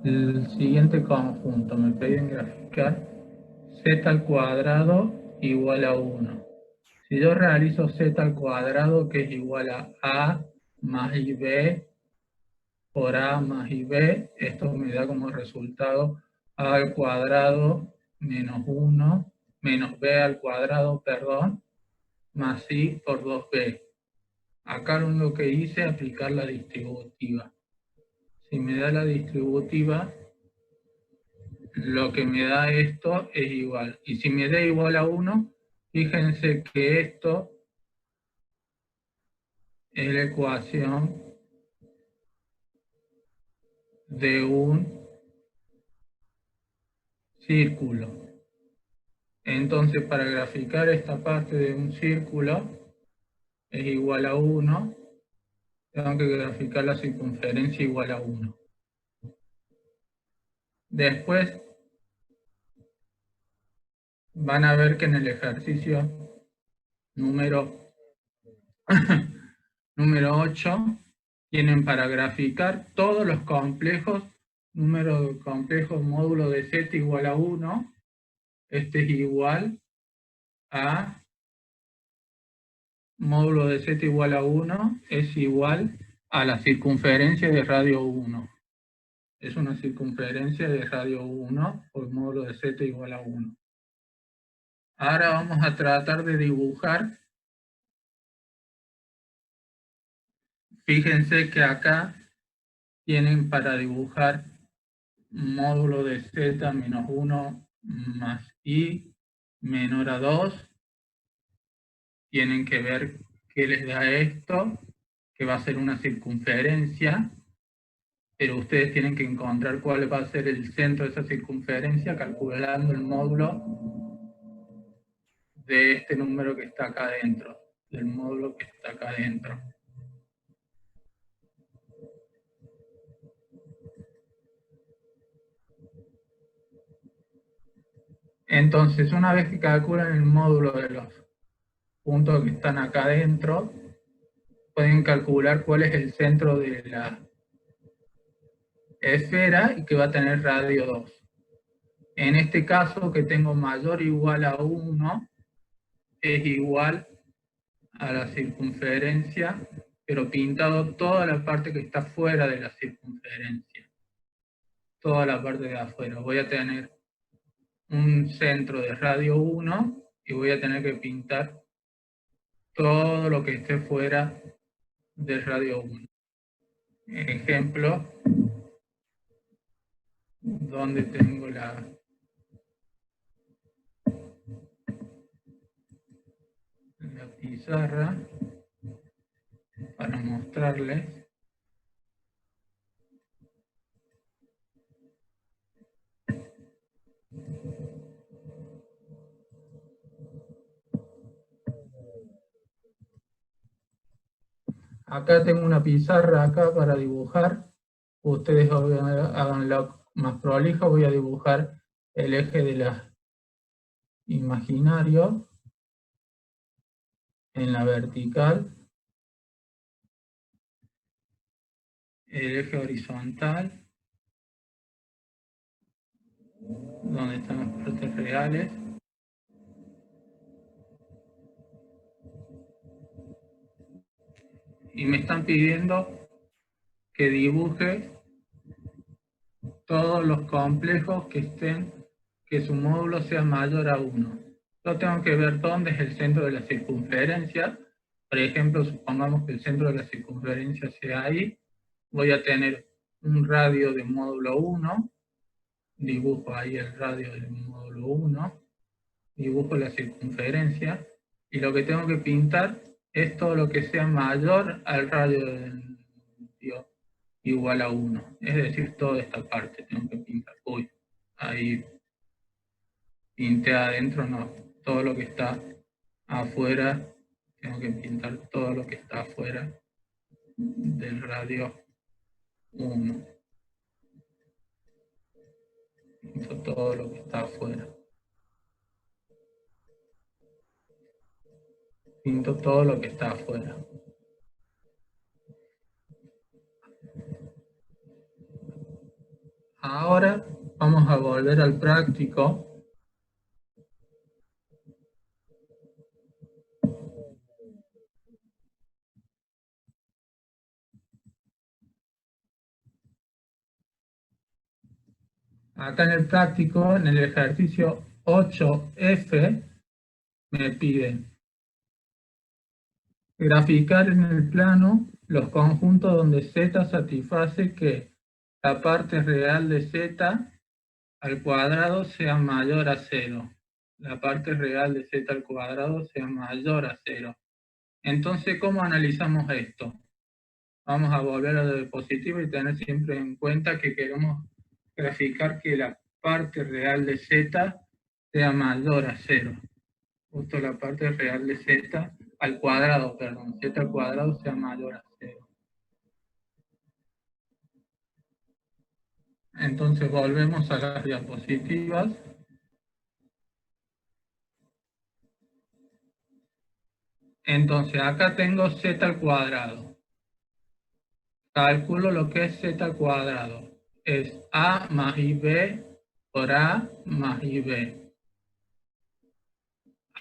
el siguiente conjunto. Me piden graficar z al cuadrado igual a 1. Si yo realizo z al cuadrado, que es igual a más ib por a más ib, esto me da como resultado a al cuadrado menos 1, menos b al cuadrado, perdón, más i por 2b. Acá lo único que hice es aplicar la distributiva. Si me da la distributiva, lo que me da esto es igual. Y si me da igual a 1, fíjense que esto es la ecuación de un círculo. Entonces, para graficar esta parte de un círculo es igual a 1, tengo que graficar la circunferencia igual a 1. Después van a ver que en el ejercicio número 8 tienen para graficar todos los complejos, número complejo módulo de z igual a 1, este es igual a módulo de z igual a 1 es igual a la circunferencia de radio 1. Es una circunferencia de radio 1 por módulo de z igual a 1. Ahora vamos a tratar de dibujar. Fíjense que acá tienen para dibujar módulo de z menos 1 más i menor a 2. Tienen que ver qué les da esto, que va a ser una circunferencia, pero ustedes tienen que encontrar cuál va a ser el centro de esa circunferencia calculando el módulo de este número que está acá adentro, del módulo que está acá adentro. Entonces, una vez que calculan el módulo de los puntos que están acá adentro, pueden calcular cuál es el centro de la esfera y que va a tener radio 2. En este caso, que tengo mayor o igual a 1, es igual a la circunferencia, pero pintado toda la parte que está fuera de la circunferencia. Toda la parte de afuera. Voy a tener un centro de radio 1 y voy a tener que pintar todo lo que esté fuera del radio 1. Ejemplo, donde tengo la pizarra para mostrarles. Acá tengo una pizarra acá para dibujar. Ustedes háganlo más prolijo. Voy a dibujar el eje de la imaginario en la vertical, el eje horizontal, donde están las partes reales, y me están pidiendo que dibuje todos los complejos que su módulo sea mayor a 1. Yo tengo que ver dónde es el centro de la circunferencia. Por ejemplo, supongamos que el centro de la circunferencia sea ahí. Voy a tener un radio de módulo 1. Dibujo ahí el radio del módulo 1. Dibujo la circunferencia. Y lo que tengo que pintar es todo lo que sea mayor al radio del igual a 1. Es decir, toda esta parte tengo que pintar. Uy, ahí pinté adentro, no. Todo lo que está afuera, tengo que pintar todo lo que está afuera del radio 1. Pinto todo lo que está afuera. Pinto todo lo que está afuera. Ahora vamos a volver al práctico. Acá en el práctico, en el ejercicio 8F, me piden graficar en el plano los conjuntos donde Z satisface que la parte real de Z al cuadrado sea mayor a 0. La parte real de Z al cuadrado sea mayor a 0. Entonces, ¿cómo analizamos esto? Vamos a volver a lo de positivo y tener siempre en cuenta que queremos graficar que la parte real de z sea mayor a 0. Justo la parte real de z al cuadrado, perdón, z al cuadrado sea mayor a 0. Entonces volvemos a las diapositivas. Entonces acá tengo z al cuadrado. Calculo lo que es z al cuadrado. Es a más ib por a más ib.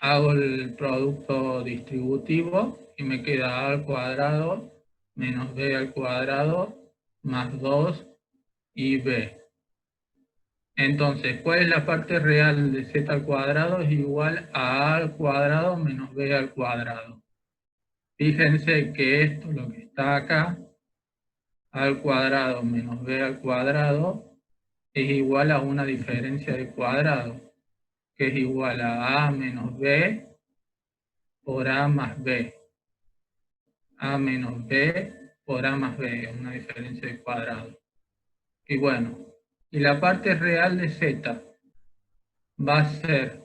Hago el producto distributivo y me queda a al cuadrado menos b al cuadrado más 2ib. Entonces, ¿cuál es la parte real de z al cuadrado? Es igual a al cuadrado menos b al cuadrado. Fíjense que esto, lo que está acá, a al cuadrado menos b al cuadrado, es igual a una diferencia de cuadrado, que es igual a menos b por a más b. A menos b por a más b, una diferencia de cuadrado. Y bueno, y la parte real de z va a ser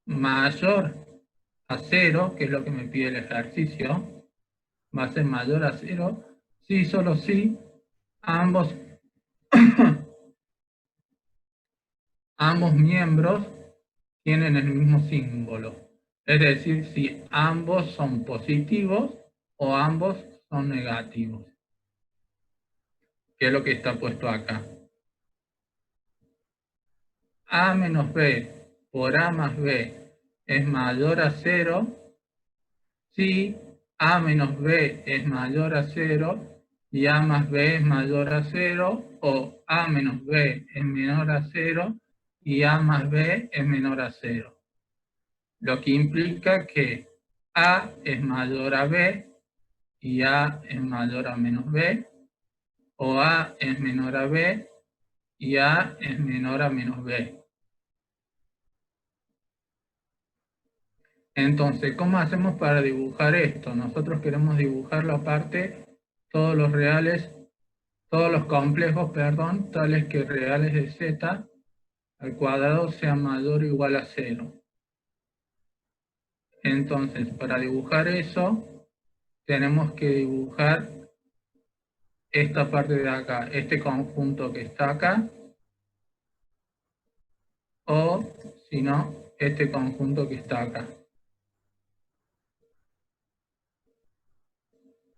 mayor a 0, que es lo que me pide el ejercicio, va a ser mayor a 0, si solo si ambos, ambos miembros tienen el mismo símbolo. Es decir, si ambos son positivos o ambos son negativos, que es lo que está puesto acá. A menos b por a más b es mayor a 0 si a menos b es mayor a 0 y a más b es mayor a 0, o a menos b es menor a 0 y a más b es menor a 0. Lo que implica que a es mayor a b y a es mayor a menos b, o a es menor a b y a es menor a menos b. Entonces, ¿cómo hacemos para dibujar esto? Nosotros queremos dibujar la parte, todos los reales, todos los complejos, perdón, tales que reales de z al cuadrado sea mayor o igual a 0. Entonces, para dibujar eso, tenemos que dibujar esta parte de acá, este conjunto que está acá, o, si no, este conjunto que está acá.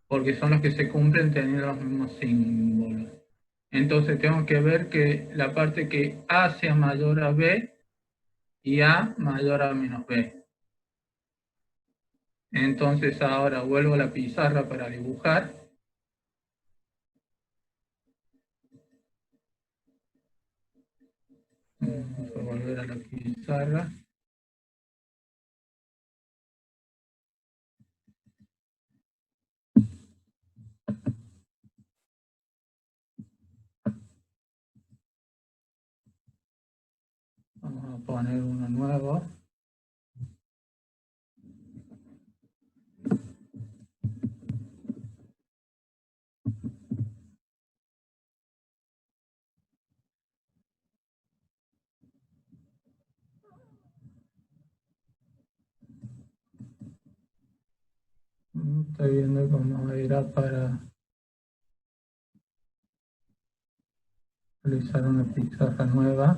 Porque son los que se cumplen teniendo los mismos símbolos. Entonces tengo que ver que la parte que a sea mayor a b y a mayor a menos b. Entonces ahora vuelvo a la pizarra para dibujar. Vamos a volver a la pizarra. Vamos a poner uno nuevo. Estoy viendo cómo irá para realizar una pizarra nueva.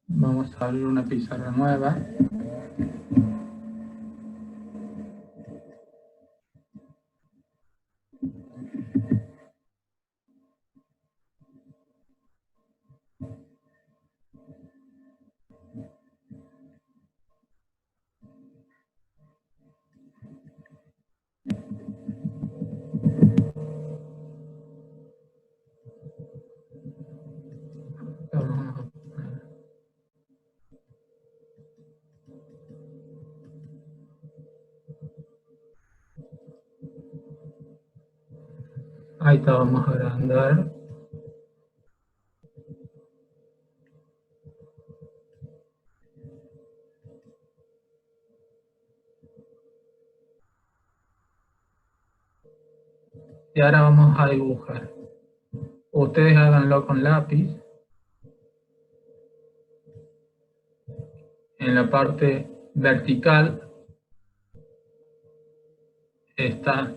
Vamos a abrir una pizarra nueva. Ahí está, vamos a agrandar. Y ahora vamos a dibujar. Ustedes háganlo con lápiz. En la parte vertical está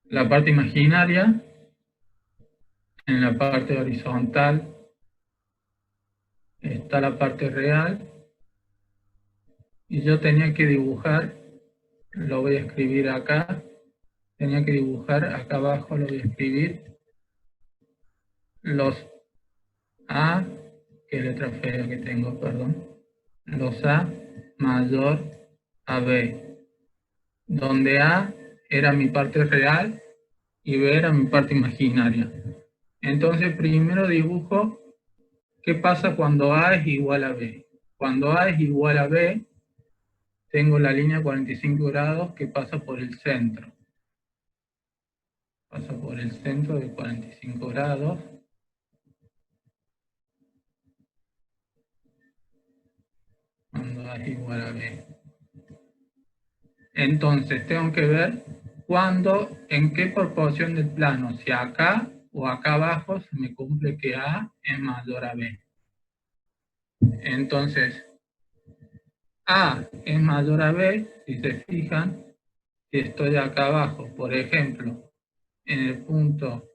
la parte imaginaria. En la parte horizontal está la parte real. Y yo tenía que dibujar, lo voy a escribir acá. Tenía que dibujar acá abajo, lo voy a escribir. Los A, qué letra fea que tengo, perdón. Los A mayor a B, donde A era mi parte real y B era mi parte imaginaria. Entonces primero dibujo qué pasa cuando A es igual a B. Cuando A es igual a B, tengo la línea 45 grados que pasa por el centro. Pasa por el centro de 45 grados. Cuando A es igual a B. Entonces tengo que ver en qué proporción del plano, si acá o acá abajo se me cumple que A es mayor a B. Entonces, A es mayor a B, si se fijan, si estoy acá abajo, por ejemplo, en el punto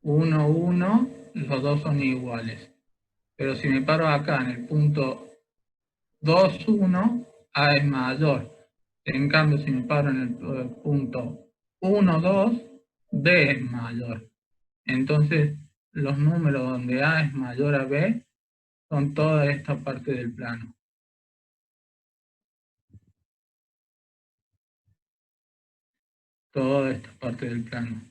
1, 1, los dos son iguales. Pero si me paro acá en el punto 2, 1, A es mayor. En cambio, si me paro en el punto 1, 2, B es mayor. Entonces, los números donde A es mayor a B son toda esta parte del plano. Toda esta parte del plano.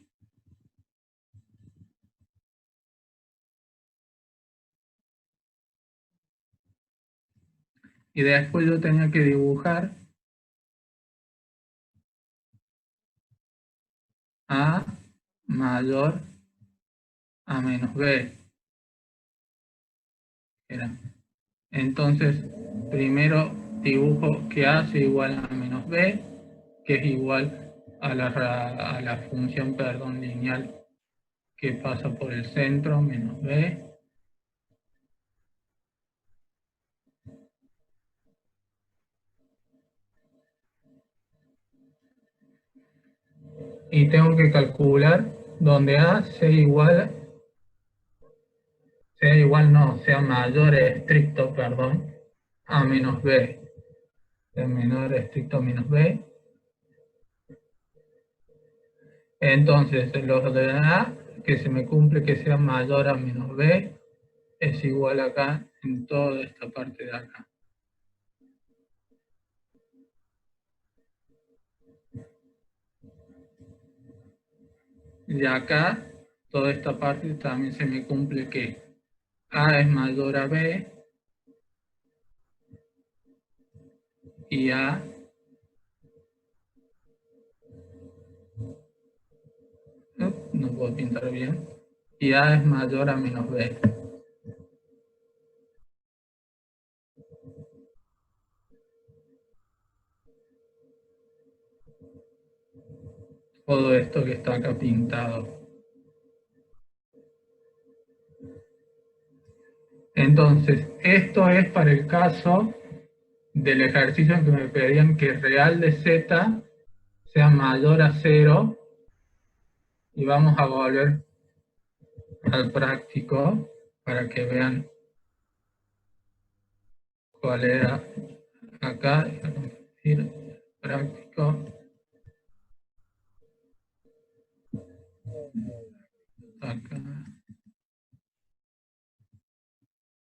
Y después yo tenía que dibujar A mayor a menos B. Entonces, primero dibujo que A sea igual a menos B, que es igual a la función, perdón, lineal que pasa por el centro, menos B. Y tengo que calcular donde A sea mayor estricto, perdón, a menos B. El menor estricto a menos B. Entonces, los de A, que se me cumple que sea mayor a menos B, es igual acá en toda esta parte de acá. Y acá, toda esta parte también se me cumple que A es mayor a B y A no puedo pintar bien, y A es mayor a menos B. Todo esto que está acá pintado. Entonces, esto es para el caso del ejercicio en que me pedían que real de z sea mayor a 0, y vamos a volver al práctico para que vean cuál era acá, práctico. Acá.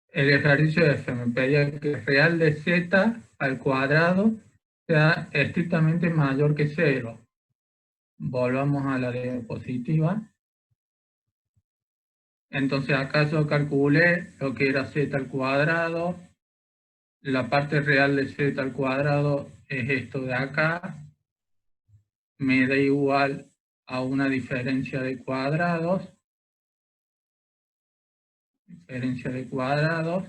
El ejercicio F me pedía que real de z al cuadrado sea estrictamente mayor que 0. Volvamos a la diapositiva. Entonces acá yo calculé lo que era z al cuadrado. La parte real de z al cuadrado es esto de acá. Me da igual a una diferencia de cuadrados. Diferencia de cuadrados.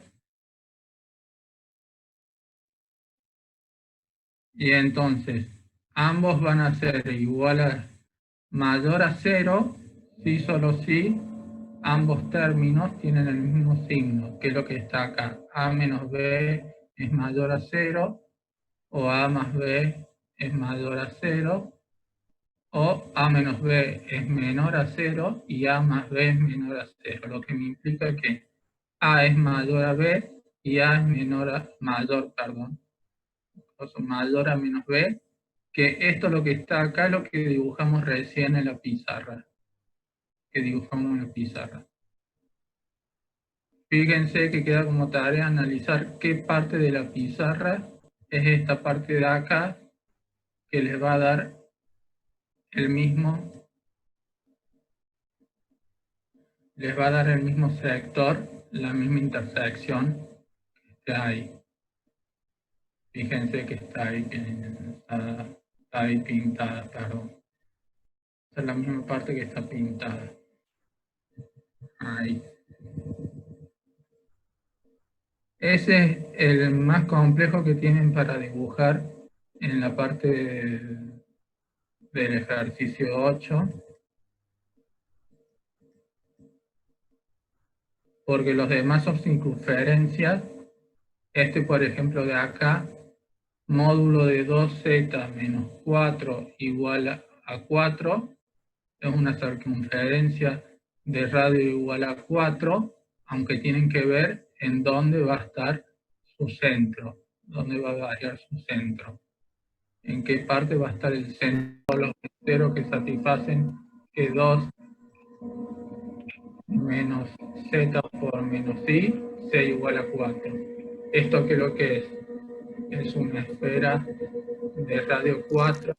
Y entonces, ambos van a ser igual a mayor a 0 si solo si ambos términos tienen el mismo signo, que es lo que está acá. A menos B es mayor a 0, o A más B es mayor a 0, o A menos B es menor a 0 y A más B es menor a 0, lo que me implica que A es mayor a B y A es mayor a menos B, que esto lo que está acá es lo que dibujamos recién en la pizarra. Fíjense que queda como tarea analizar qué parte de la pizarra es esta parte de acá que les va a dar el mismo sector, la misma intersección que está ahí. Fíjense que está ahí pintada, perdón. Esta es la misma parte que está pintada. Ahí. Ese es el más complejo que tienen para dibujar en la parte del ejercicio 8. Porque los demás son circunferencias. Este, por ejemplo, de acá, módulo de 2z menos 4 igual a 4, es una circunferencia de radio igual a 4, aunque tienen que ver en dónde va a estar su centro, dónde va a variar su centro, en qué parte va a estar el centro, los enteros que satisfacen que 2 menos z por menos i sea igual a 4. ¿Esto qué es lo que es? Es una esfera de radio 4.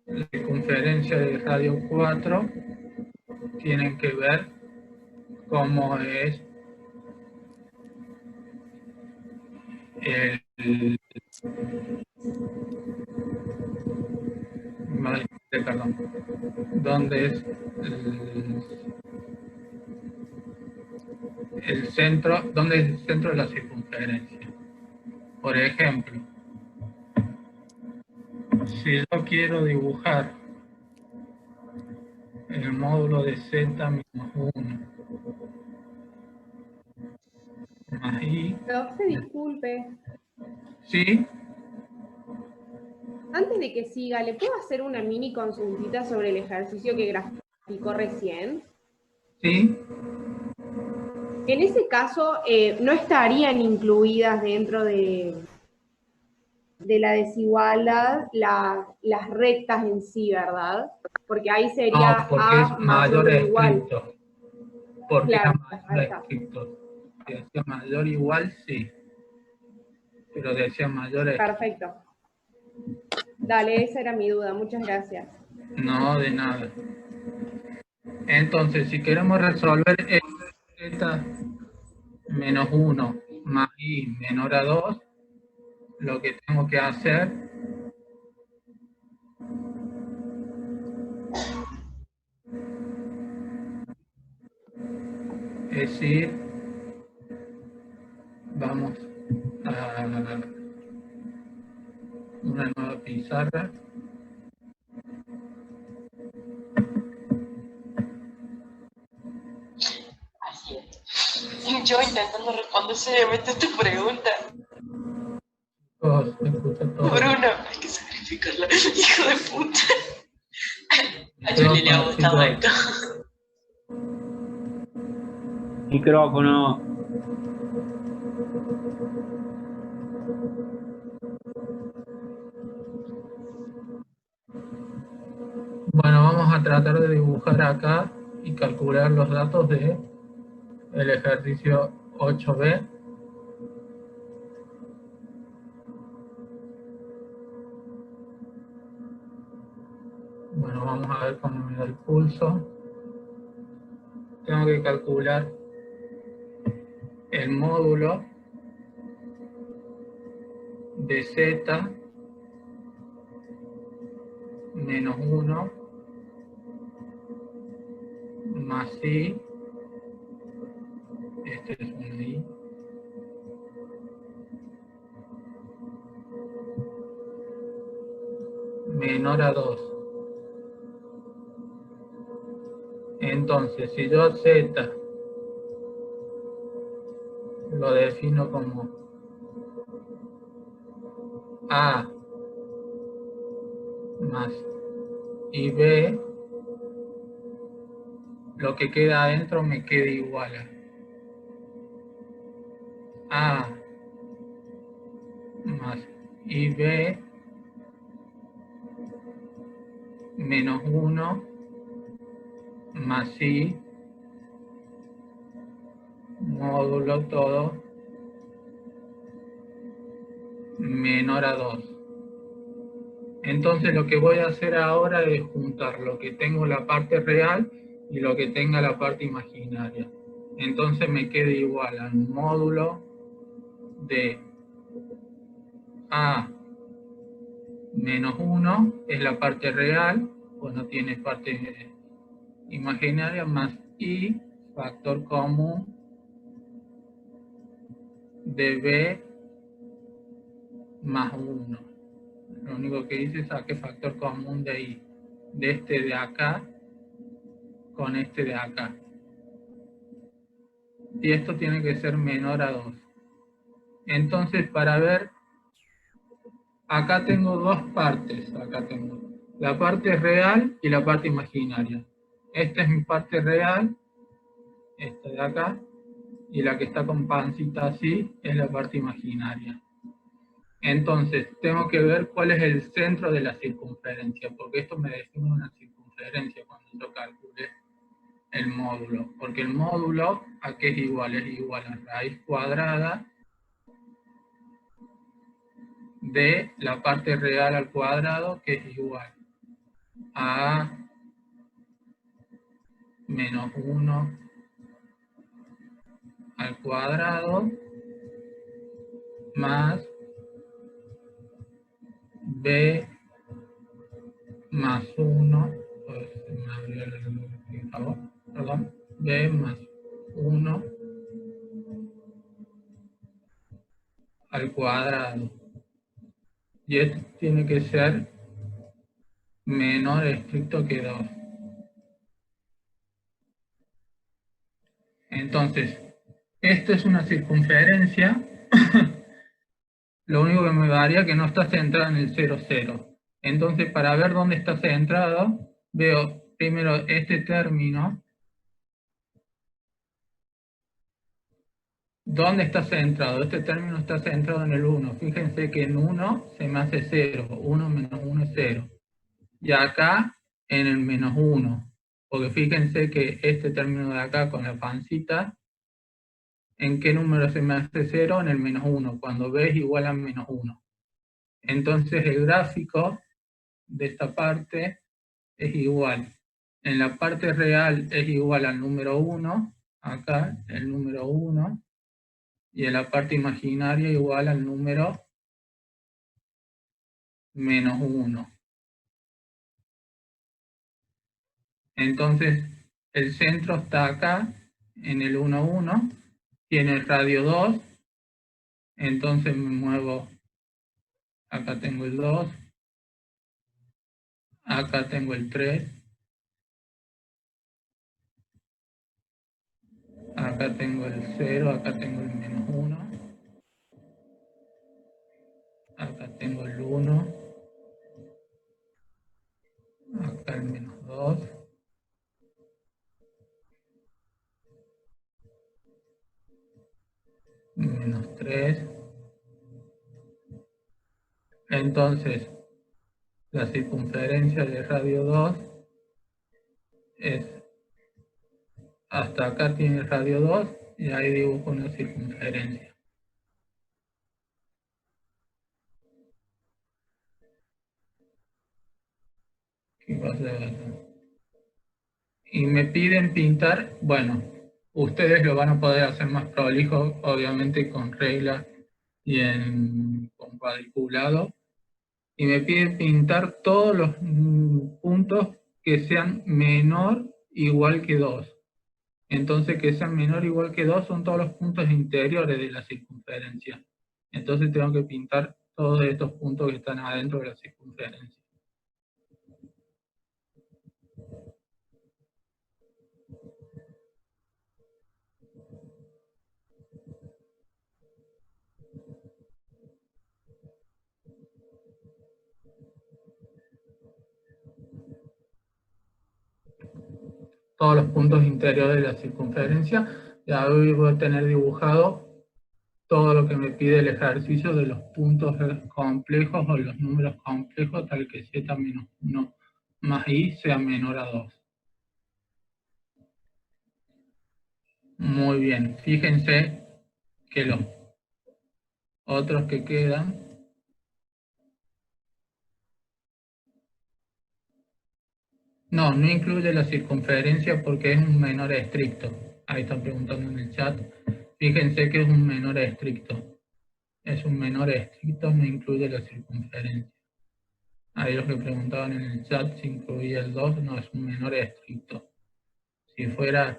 La circunferencia de radio 4 tienen que ver cómo es dónde es el centro, dónde es el centro de la circunferencia. Por ejemplo, si yo quiero dibujar el módulo de z menos 1 más i. Profe, disculpe. ¿Sí? Antes de que siga, ¿le puedo hacer una mini consultita sobre el ejercicio que graficó recién? Sí. En ese caso, no estarían incluidas dentro de la desigualdad las rectas en sí, ¿verdad? Porque ahí sería No, porque A es mayor o igual. estricto. Porque Claro, es mayor estricto. Si decía mayor igual, sí. Pero decía mayor estricto. Perfecto. Dale, esa era mi duda. Muchas gracias. No, de nada. Entonces, si queremos resolver z menos 1 más i menor a 2, lo que tengo que hacer es ir, vamos a una nueva pizarra. Así es. Yo intentando responder seriamente tu pregunta. Se escucha todo. Bruno, hay que sacrificarla, hijo de puta. A Julie le ha gustado esto. Micrófono. Bueno, vamos a tratar de dibujar acá y calcular los datos de el ejercicio 8b. Bueno, vamos a ver cómo me da el pulso. Tengo que calcular el módulo de z menos 1 más I, este es un I, menor a 2. Entonces, si yo a Z lo defino como A más IB, lo que queda adentro me queda igual a A más IB menos 1 más I módulo todo menor a 2. Entonces lo que voy a hacer ahora es juntar lo que tengo la parte real y lo que tenga la parte imaginaria. Entonces me queda igual al módulo de A menos 1, es la parte real, pues no tiene parte imaginaria, más I, factor común de B más 1. Lo único que hice es saqué factor común de I, de este de acá con este de acá. Y esto tiene que ser menor a 2. Entonces, para ver, acá tengo dos partes. Acá tengo la parte real y la parte imaginaria. Esta es mi parte real, esta de acá, y la que está con pancita así es la parte imaginaria. Entonces, tengo que ver cuál es el centro de la circunferencia, porque esto me define una circunferencia cuando yo calcule el módulo. Porque el módulo, ¿a qué es igual? Es igual a raíz cuadrada de la parte real al cuadrado, que es igual a menos 1 al cuadrado más B más 1, perdón, B más 1 al cuadrado. Y esto tiene que ser menor estricto que 2. Entonces, esto es una circunferencia. Lo único que me varía es que no está centrada en el 0, 0. Entonces, para ver dónde está centrado, veo primero este término. ¿Dónde está centrado? Este término está centrado en el 1. Fíjense que en 1 se me hace 0. 1 menos 1 es 0. Y acá en el menos 1. Porque fíjense que este término de acá con la pancita, ¿en qué número se me hace 0? En el menos 1. Cuando B es igual a menos 1. Entonces el gráfico de esta parte es igual. En la parte real es igual al número 1. Acá el número 1. Y en la parte imaginaria igual al número menos 1. Entonces, el centro está acá, en el 1, 1, tiene el radio 2, entonces me muevo, acá tengo el 2, acá tengo el 3, acá tengo el 0, acá tengo el menos 1, acá tengo el 1, acá el menos 2, menos 3. Entonces, la circunferencia de radio 2 es, hasta acá tiene radio 2 y ahí dibujo una circunferencia. ¿Qué pasa acá? Y me piden pintar, bueno, ustedes lo van a poder hacer más prolijo, obviamente con regla y con cuadriculado. Y me piden pintar todos los puntos que sean menor igual que 2. Entonces que sea menor o igual que 2 son todos los puntos interiores de la circunferencia. Entonces tengo que pintar todos estos puntos que están adentro de la circunferencia. Todos los puntos interiores de la circunferencia. Ya hoy voy a tener dibujado todo lo que me pide el ejercicio de los puntos complejos o los números complejos, tal que z menos 1 más i sea menor a 2. Muy bien, fíjense que los otros que quedan no incluye la circunferencia porque es un menor estricto. Ahí están preguntando en el chat. Fíjense que es un menor estricto. Es un menor estricto, no incluye la circunferencia. Ahí los que preguntaban en el chat si incluía el 2, no, es un menor estricto. Si fuera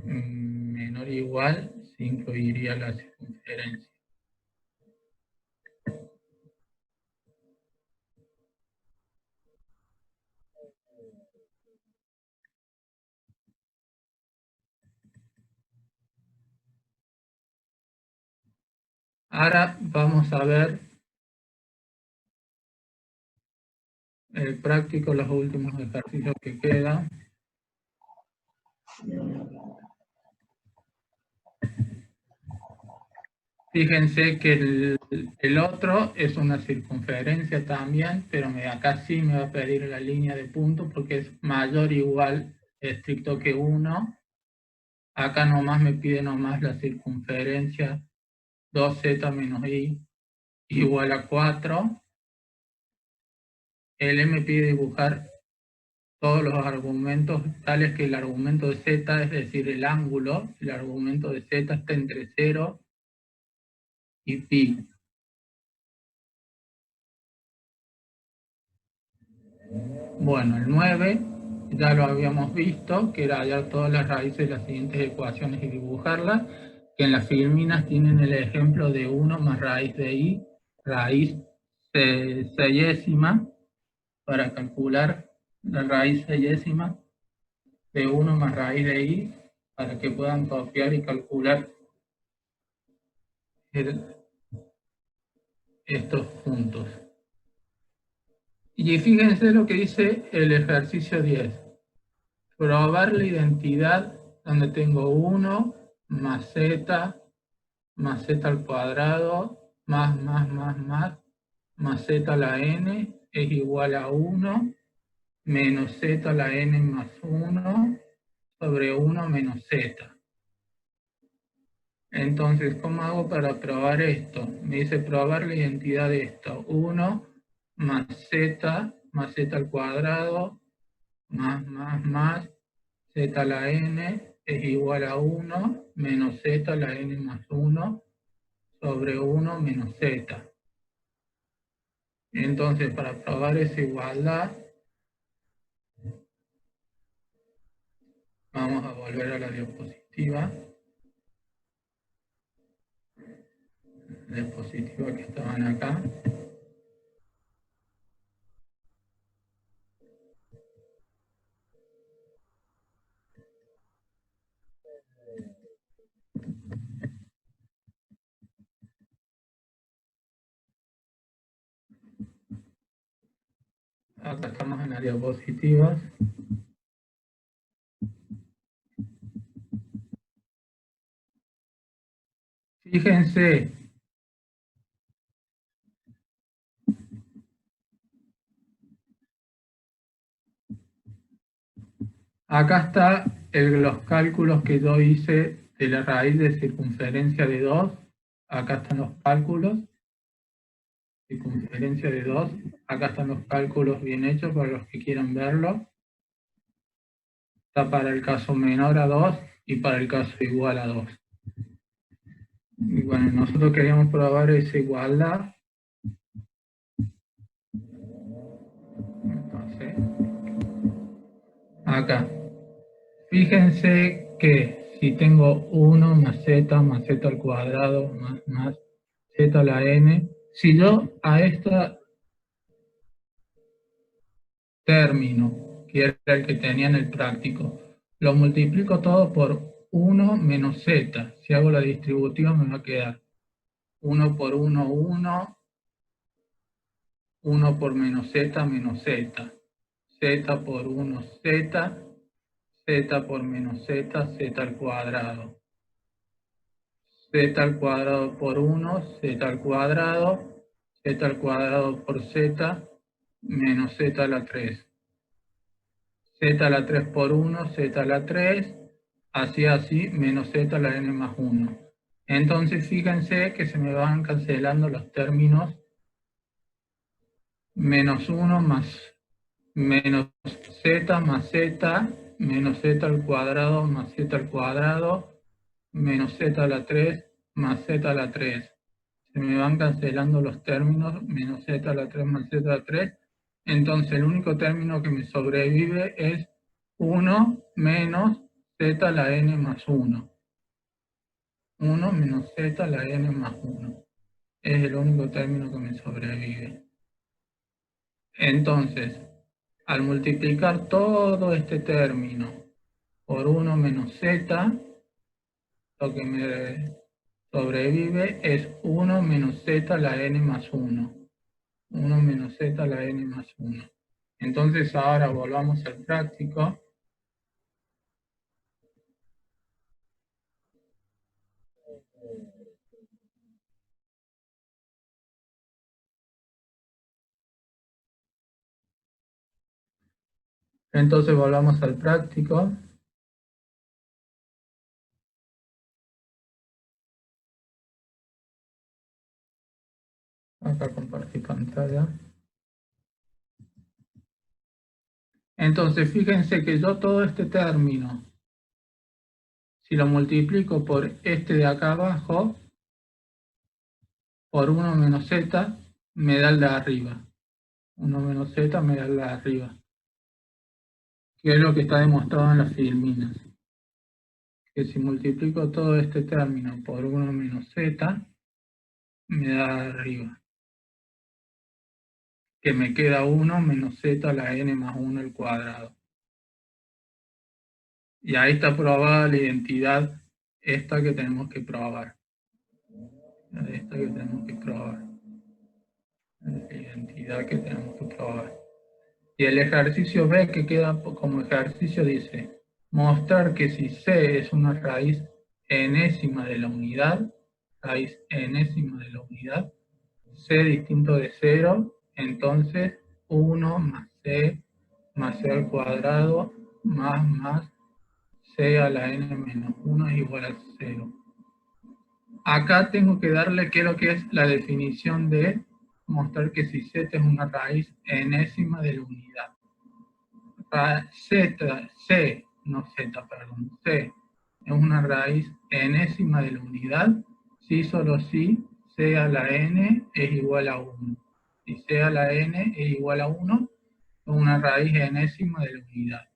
menor o igual, se incluiría la circunferencia. Ahora vamos a ver el práctico, los últimos ejercicios que quedan. Fíjense que el otro es una circunferencia también, pero acá sí me va a pedir la línea de punto porque es mayor o igual estricto que 1. Acá nomás me pide nomás la circunferencia 2z menos i igual a 4. Él me pide dibujar todos los argumentos tales que el argumento de z, es decir, el ángulo, el argumento de z está entre 0 y pi. Bueno, el 9 ya lo habíamos visto, que era hallar todas las raíces de las siguientes ecuaciones y dibujarlas, que en las filminas tienen el ejemplo de 1 más raíz de i, raíz seyésima, para calcular la raíz seyésima de 1 más raíz de i, para que puedan copiar y calcular estos puntos. Y fíjense lo que dice el ejercicio 10. Probar la identidad donde tengo 1 más z al cuadrado más z a la n es igual a 1 menos z a la n más 1 sobre 1 menos z. Entonces, ¿cómo hago para probar esto? Me dice probar la identidad de esto. 1 más z al cuadrado más z a la n es igual a 1 menos z a la n más 1 sobre 1 menos z. Entonces, para probar esa igualdad, vamos a volver a la diapositiva. Diapositiva que estaban acá. Acá estamos en la diapositiva. Fíjense, acá está los cálculos que yo hice de la raíz de circunferencia de 2. Acá están los cálculos. Circunferencia de 2. Acá están los cálculos bien hechos para los que quieran verlo. Está para el caso menor a 2 y para el caso igual a 2. Y bueno, nosotros queríamos probar esa igualdad. Entonces, acá. Fíjense que si tengo 1 más z al cuadrado más z a la n, si yo a este término, que era el que tenía en el práctico, lo multiplico todo por 1 menos z, si hago la distributiva me va a quedar 1 por 1, 1, 1 por menos z, z por 1, z por menos z al cuadrado. Z al cuadrado por 1, z al cuadrado por z, menos z a la 3. Z a la 3 por 1, z a la 3, así, menos z a la n más 1. Entonces fíjense que se me van cancelando los términos menos 1 más menos z más z, menos z al cuadrado más z al cuadrado, menos z a la 3 más z a la 3. Se me van cancelando los términos, menos z a la 3 más z a la 3. Entonces el único término que me sobrevive es 1 menos z a la n más 1. 1 menos z a la n más 1. Es el único término que me sobrevive. Entonces, al multiplicar todo este término por 1 menos z, lo que me sobrevive es 1 menos z a la n más 1. 1 menos z a la n más 1. Entonces ahora volvamos al práctico. Entonces volvamos al práctico. Acá compartí pantalla. Entonces fíjense que yo todo este término, si lo multiplico por este de acá abajo, por 1 menos z, me da el de arriba. 1 menos z me da el de arriba. Que es lo que está demostrado en las filminas. Que si multiplico todo este término por 1 menos z, me da arriba. Que me queda 1 menos z a la n más 1 al cuadrado. Y ahí está probada la identidad esta que tenemos que probar. Esta que tenemos que probar. La identidad que tenemos que probar. Y el ejercicio B que queda como ejercicio dice, mostrar que si C es una raíz enésima de la unidad, C distinto de 0, entonces 1 más C al cuadrado más C a la n menos 1 es igual a 0. Acá tengo que darle qué es lo que es la definición de mostrar que si Z es una raíz enésima de la unidad. C es una raíz enésima de la unidad si solo si C a la n es igual a 1. Si C a la n es igual a 1, es una raíz enésima de la unidad.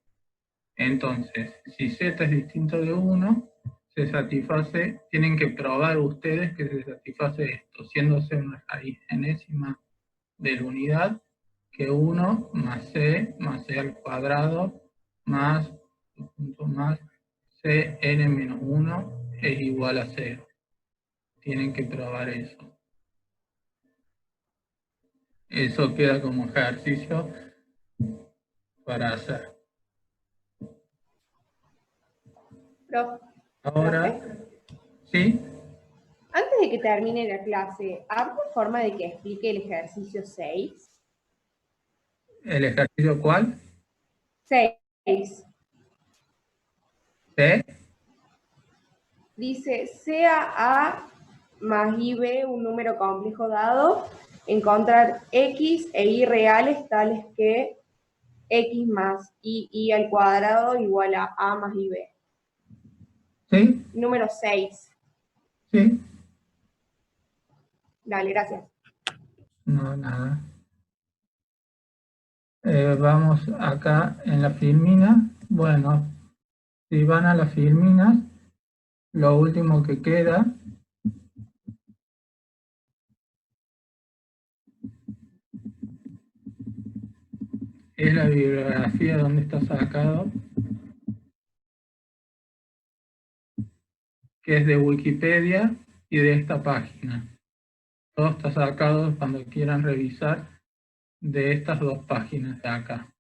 Entonces, si Z es distinto de 1, se satisface, tienen que probar ustedes que se satisface esto, siendo C una raíz enésima de la unidad, que 1 más C al cuadrado más C n menos 1 es igual a 0. Tienen que probar eso. Eso queda como ejercicio para hacer. Ahora, ¿sí? Antes de que termine la clase, ¿habrá forma de que explique el ejercicio 6? ¿El ejercicio cuál? 6. ¿Sí? Dice, sea A más IB un número complejo dado, encontrar X e Y reales tales que X más I al cuadrado igual a A más IB. ¿Sí? Número 6. Sí. Dale, gracias. No, nada. Vamos acá en la filmina. Bueno, Si van a las filminas, lo último que queda es la bibliografía donde está sacado, que es de Wikipedia y de esta página. Todo está sacado cuando quieran revisar de estas dos páginas de acá.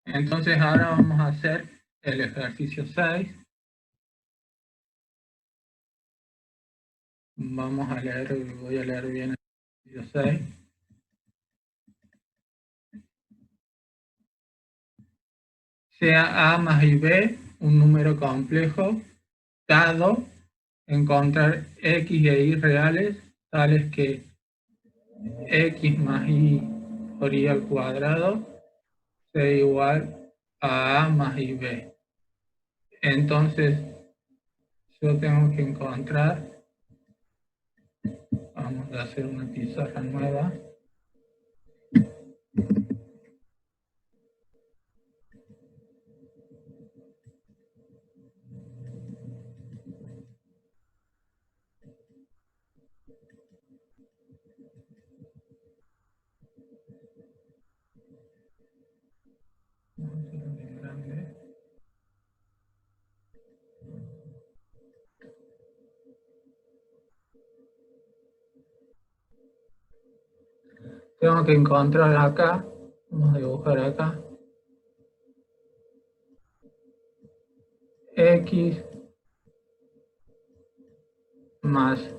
Entonces ahora vamos a hacer el ejercicio 6. Vamos a leer, voy a leer bien el ejercicio 6. Sea A más y B un número complejo, dado encontrar X e Y reales, tales que X más Y por Y al cuadrado sea igual a A más y B. Entonces, yo tengo que encontrar, vamos a hacer una pizarra nueva. Vamos a hacerlo bien grande. Tengo que encontrar acá, vamos a dibujar acá, X más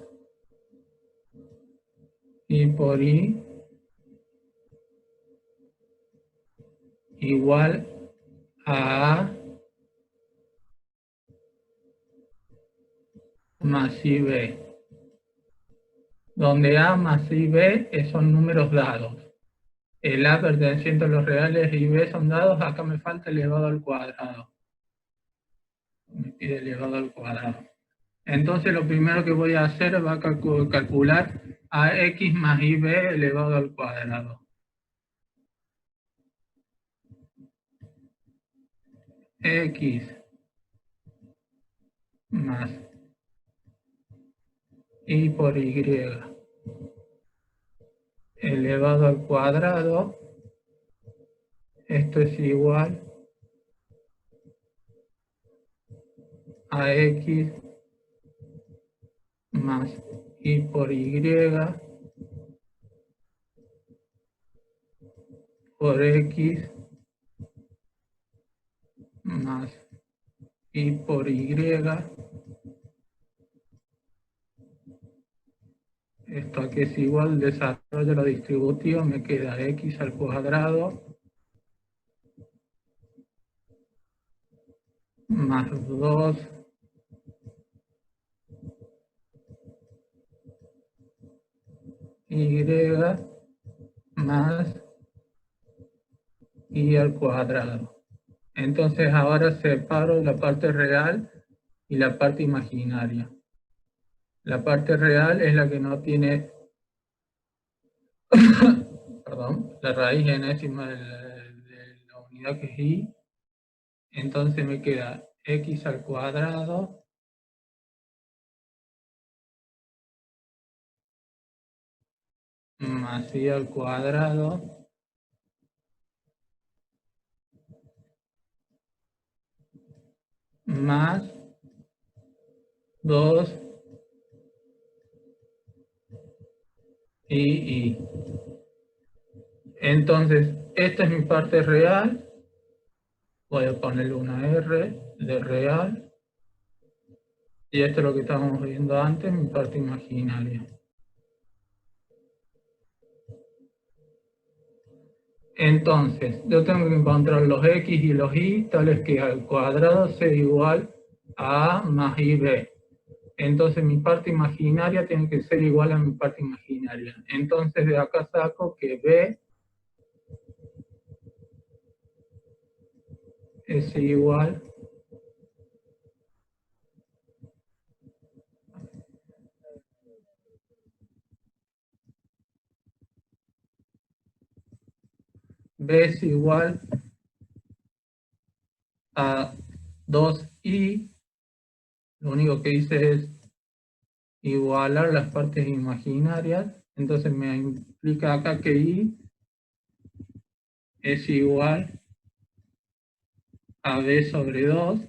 Y por Y igual a A más IB, donde A más IB son números dados. El A perteneciente a los reales y B son dados, acá me falta elevado al cuadrado. Me pide elevado al cuadrado. Entonces lo primero que voy a hacer va a calcular AX más IB elevado al cuadrado. X más Y por Y elevado al cuadrado, esto es igual a X más Y por Y por X más Y por Y. Esto aquí es igual, desarrollo lo distributivo, me queda X al cuadrado más 2 Y más Y al cuadrado. Entonces ahora separo la parte real y la parte imaginaria. La parte real es la que no tiene, perdón, la raíz enésima de la unidad que es Y. Entonces me queda X al cuadrado más Y al cuadrado más 2 y. Entonces, esta es mi parte real. Voy a ponerle una R de real. Y esto es lo que estábamos viendo antes, mi parte imaginaria. Entonces, yo tengo que encontrar los X y los Y, tales que al cuadrado sea igual a A más IB. Entonces mi parte imaginaria tiene que ser igual a mi parte imaginaria. Entonces de acá saco que B es igual B es igual a 2i, lo único que hice es igualar las partes imaginarias, entonces me implica acá que i es igual a b sobre 2,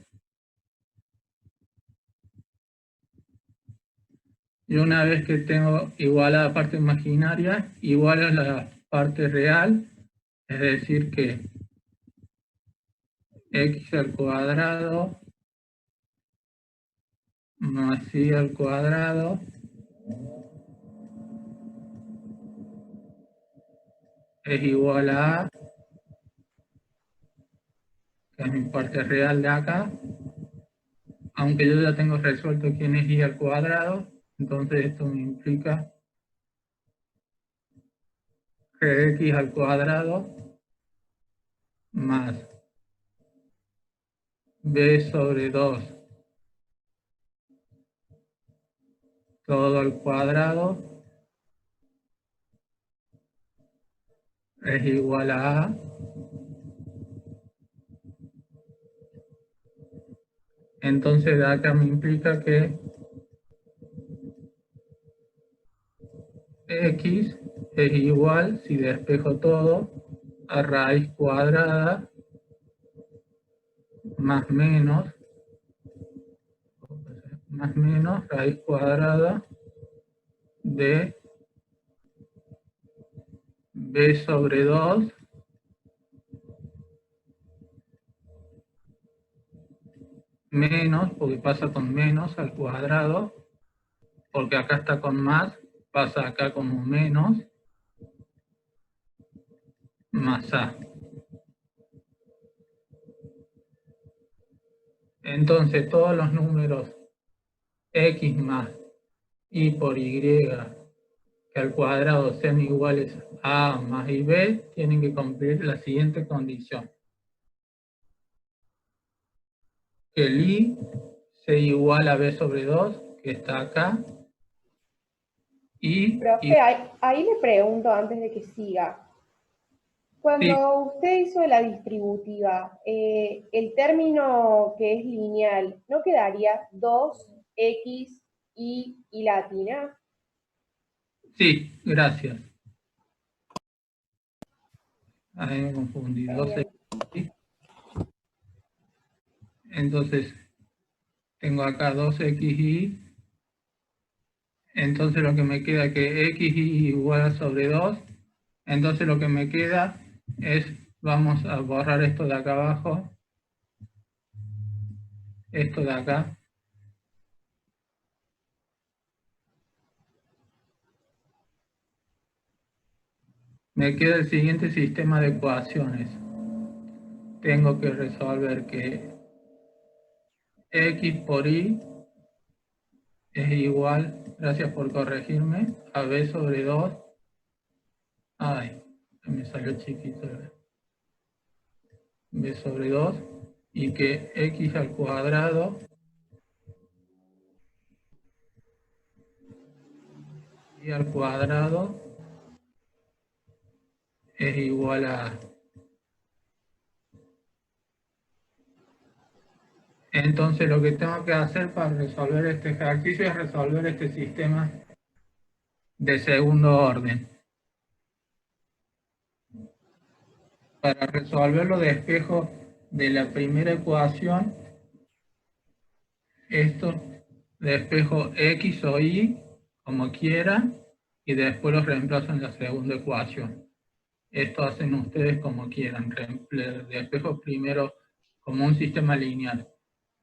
y una vez que tengo igualada la parte imaginaria, igual a la parte real, es decir que x al cuadrado más y al cuadrado es igual a, que es mi parte real de acá, aunque yo ya tengo resuelto quién es y al cuadrado, entonces esto me implica que x al cuadrado más b sobre 2 todo al cuadrado es igual a entonces de acá me implica que x es igual, si despejo todo, a raíz cuadrada más menos raíz cuadrada de b sobre 2 menos, porque pasa con menos al cuadrado, porque acá está con más, pasa acá como menos, más a. Entonces todos los números x más y por y que al cuadrado sean iguales a A más b, tienen que cumplir la siguiente condición. Que el i sea igual a b sobre 2, que está acá, y... Profe, ahí le pregunto antes de que siga. Cuando sí, usted hizo la distributiva, el término que es lineal, ¿no quedaría 2x y latina? sí, gracias. Ahí me confundí. 2x. Entonces, tengo acá 2xy. Entonces lo que me queda que xy igual a sobre 2. Entonces lo que me queda es, vamos a borrar esto de acá abajo. Esto de acá. Me queda el siguiente sistema de ecuaciones. Tengo que resolver que x por y es igual, gracias por corregirme, a b sobre 2. Ay, me salió chiquito. B sobre 2. Y que x al cuadrado y al cuadrado es igual a... Entonces lo que tengo que hacer para resolver este ejercicio es resolver este sistema de segundo orden. Para resolverlo despejo de la primera ecuación, esto despejo x o y como quiera y después los reemplazo en la segunda ecuación. Esto hacen ustedes como quieran. Despejo primero como un sistema lineal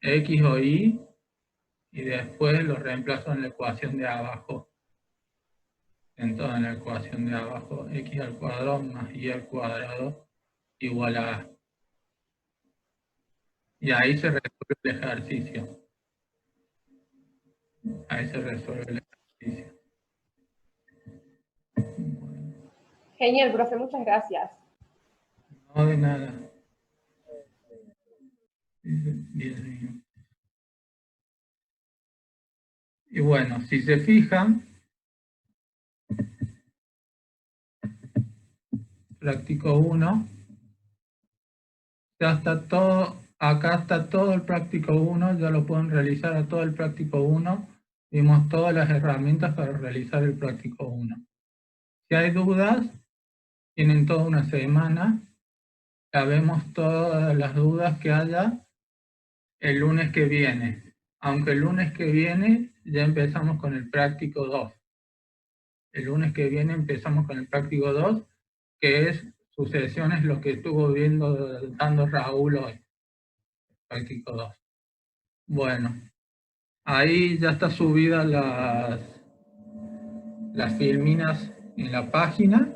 x o y y después los reemplazo en la ecuación de abajo. Entonces en la ecuación de abajo x al cuadrado más y al cuadrado igual a a. Y ahí se resuelve el ejercicio. Ahí se resuelve el ejercicio. Genial, profe, muchas gracias. No de nada. 10 minutos. Y bueno, si se fijan, práctico 1, Ya está todo, acá está todo el práctico 1, ya lo pueden realizar a todo el práctico 1. Vimos todas las herramientas para realizar el práctico 1. Si hay dudas, tienen toda una semana. Ya vemos todas las dudas que haya el lunes que viene. Aunque el lunes que viene ya empezamos con el práctico 2. El lunes que viene empezamos con el práctico 2, que es sucesiones, lo que estuvo dando Raúl hoy. Práctico 2. Bueno, ahí ya está subida las filminas en la página.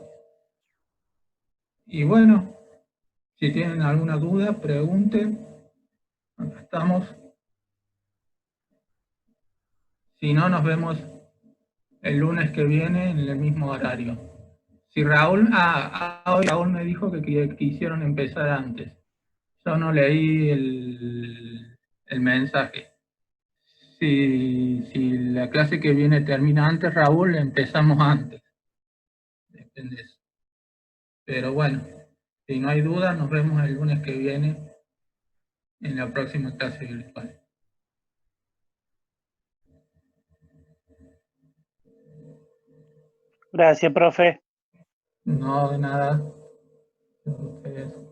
Y bueno, si tienen alguna duda, pregunten. Acá estamos. Si no, nos vemos el lunes que viene en el mismo horario. Si Raúl, hoy Raúl me dijo que quisieron empezar antes. Yo no leí el mensaje. Si la clase que viene termina antes, Raúl, empezamos antes. Depende de eso. Pero bueno, si no hay duda, nos vemos el lunes que viene en la próxima clase virtual. Gracias, profe. No, de nada. Ustedes.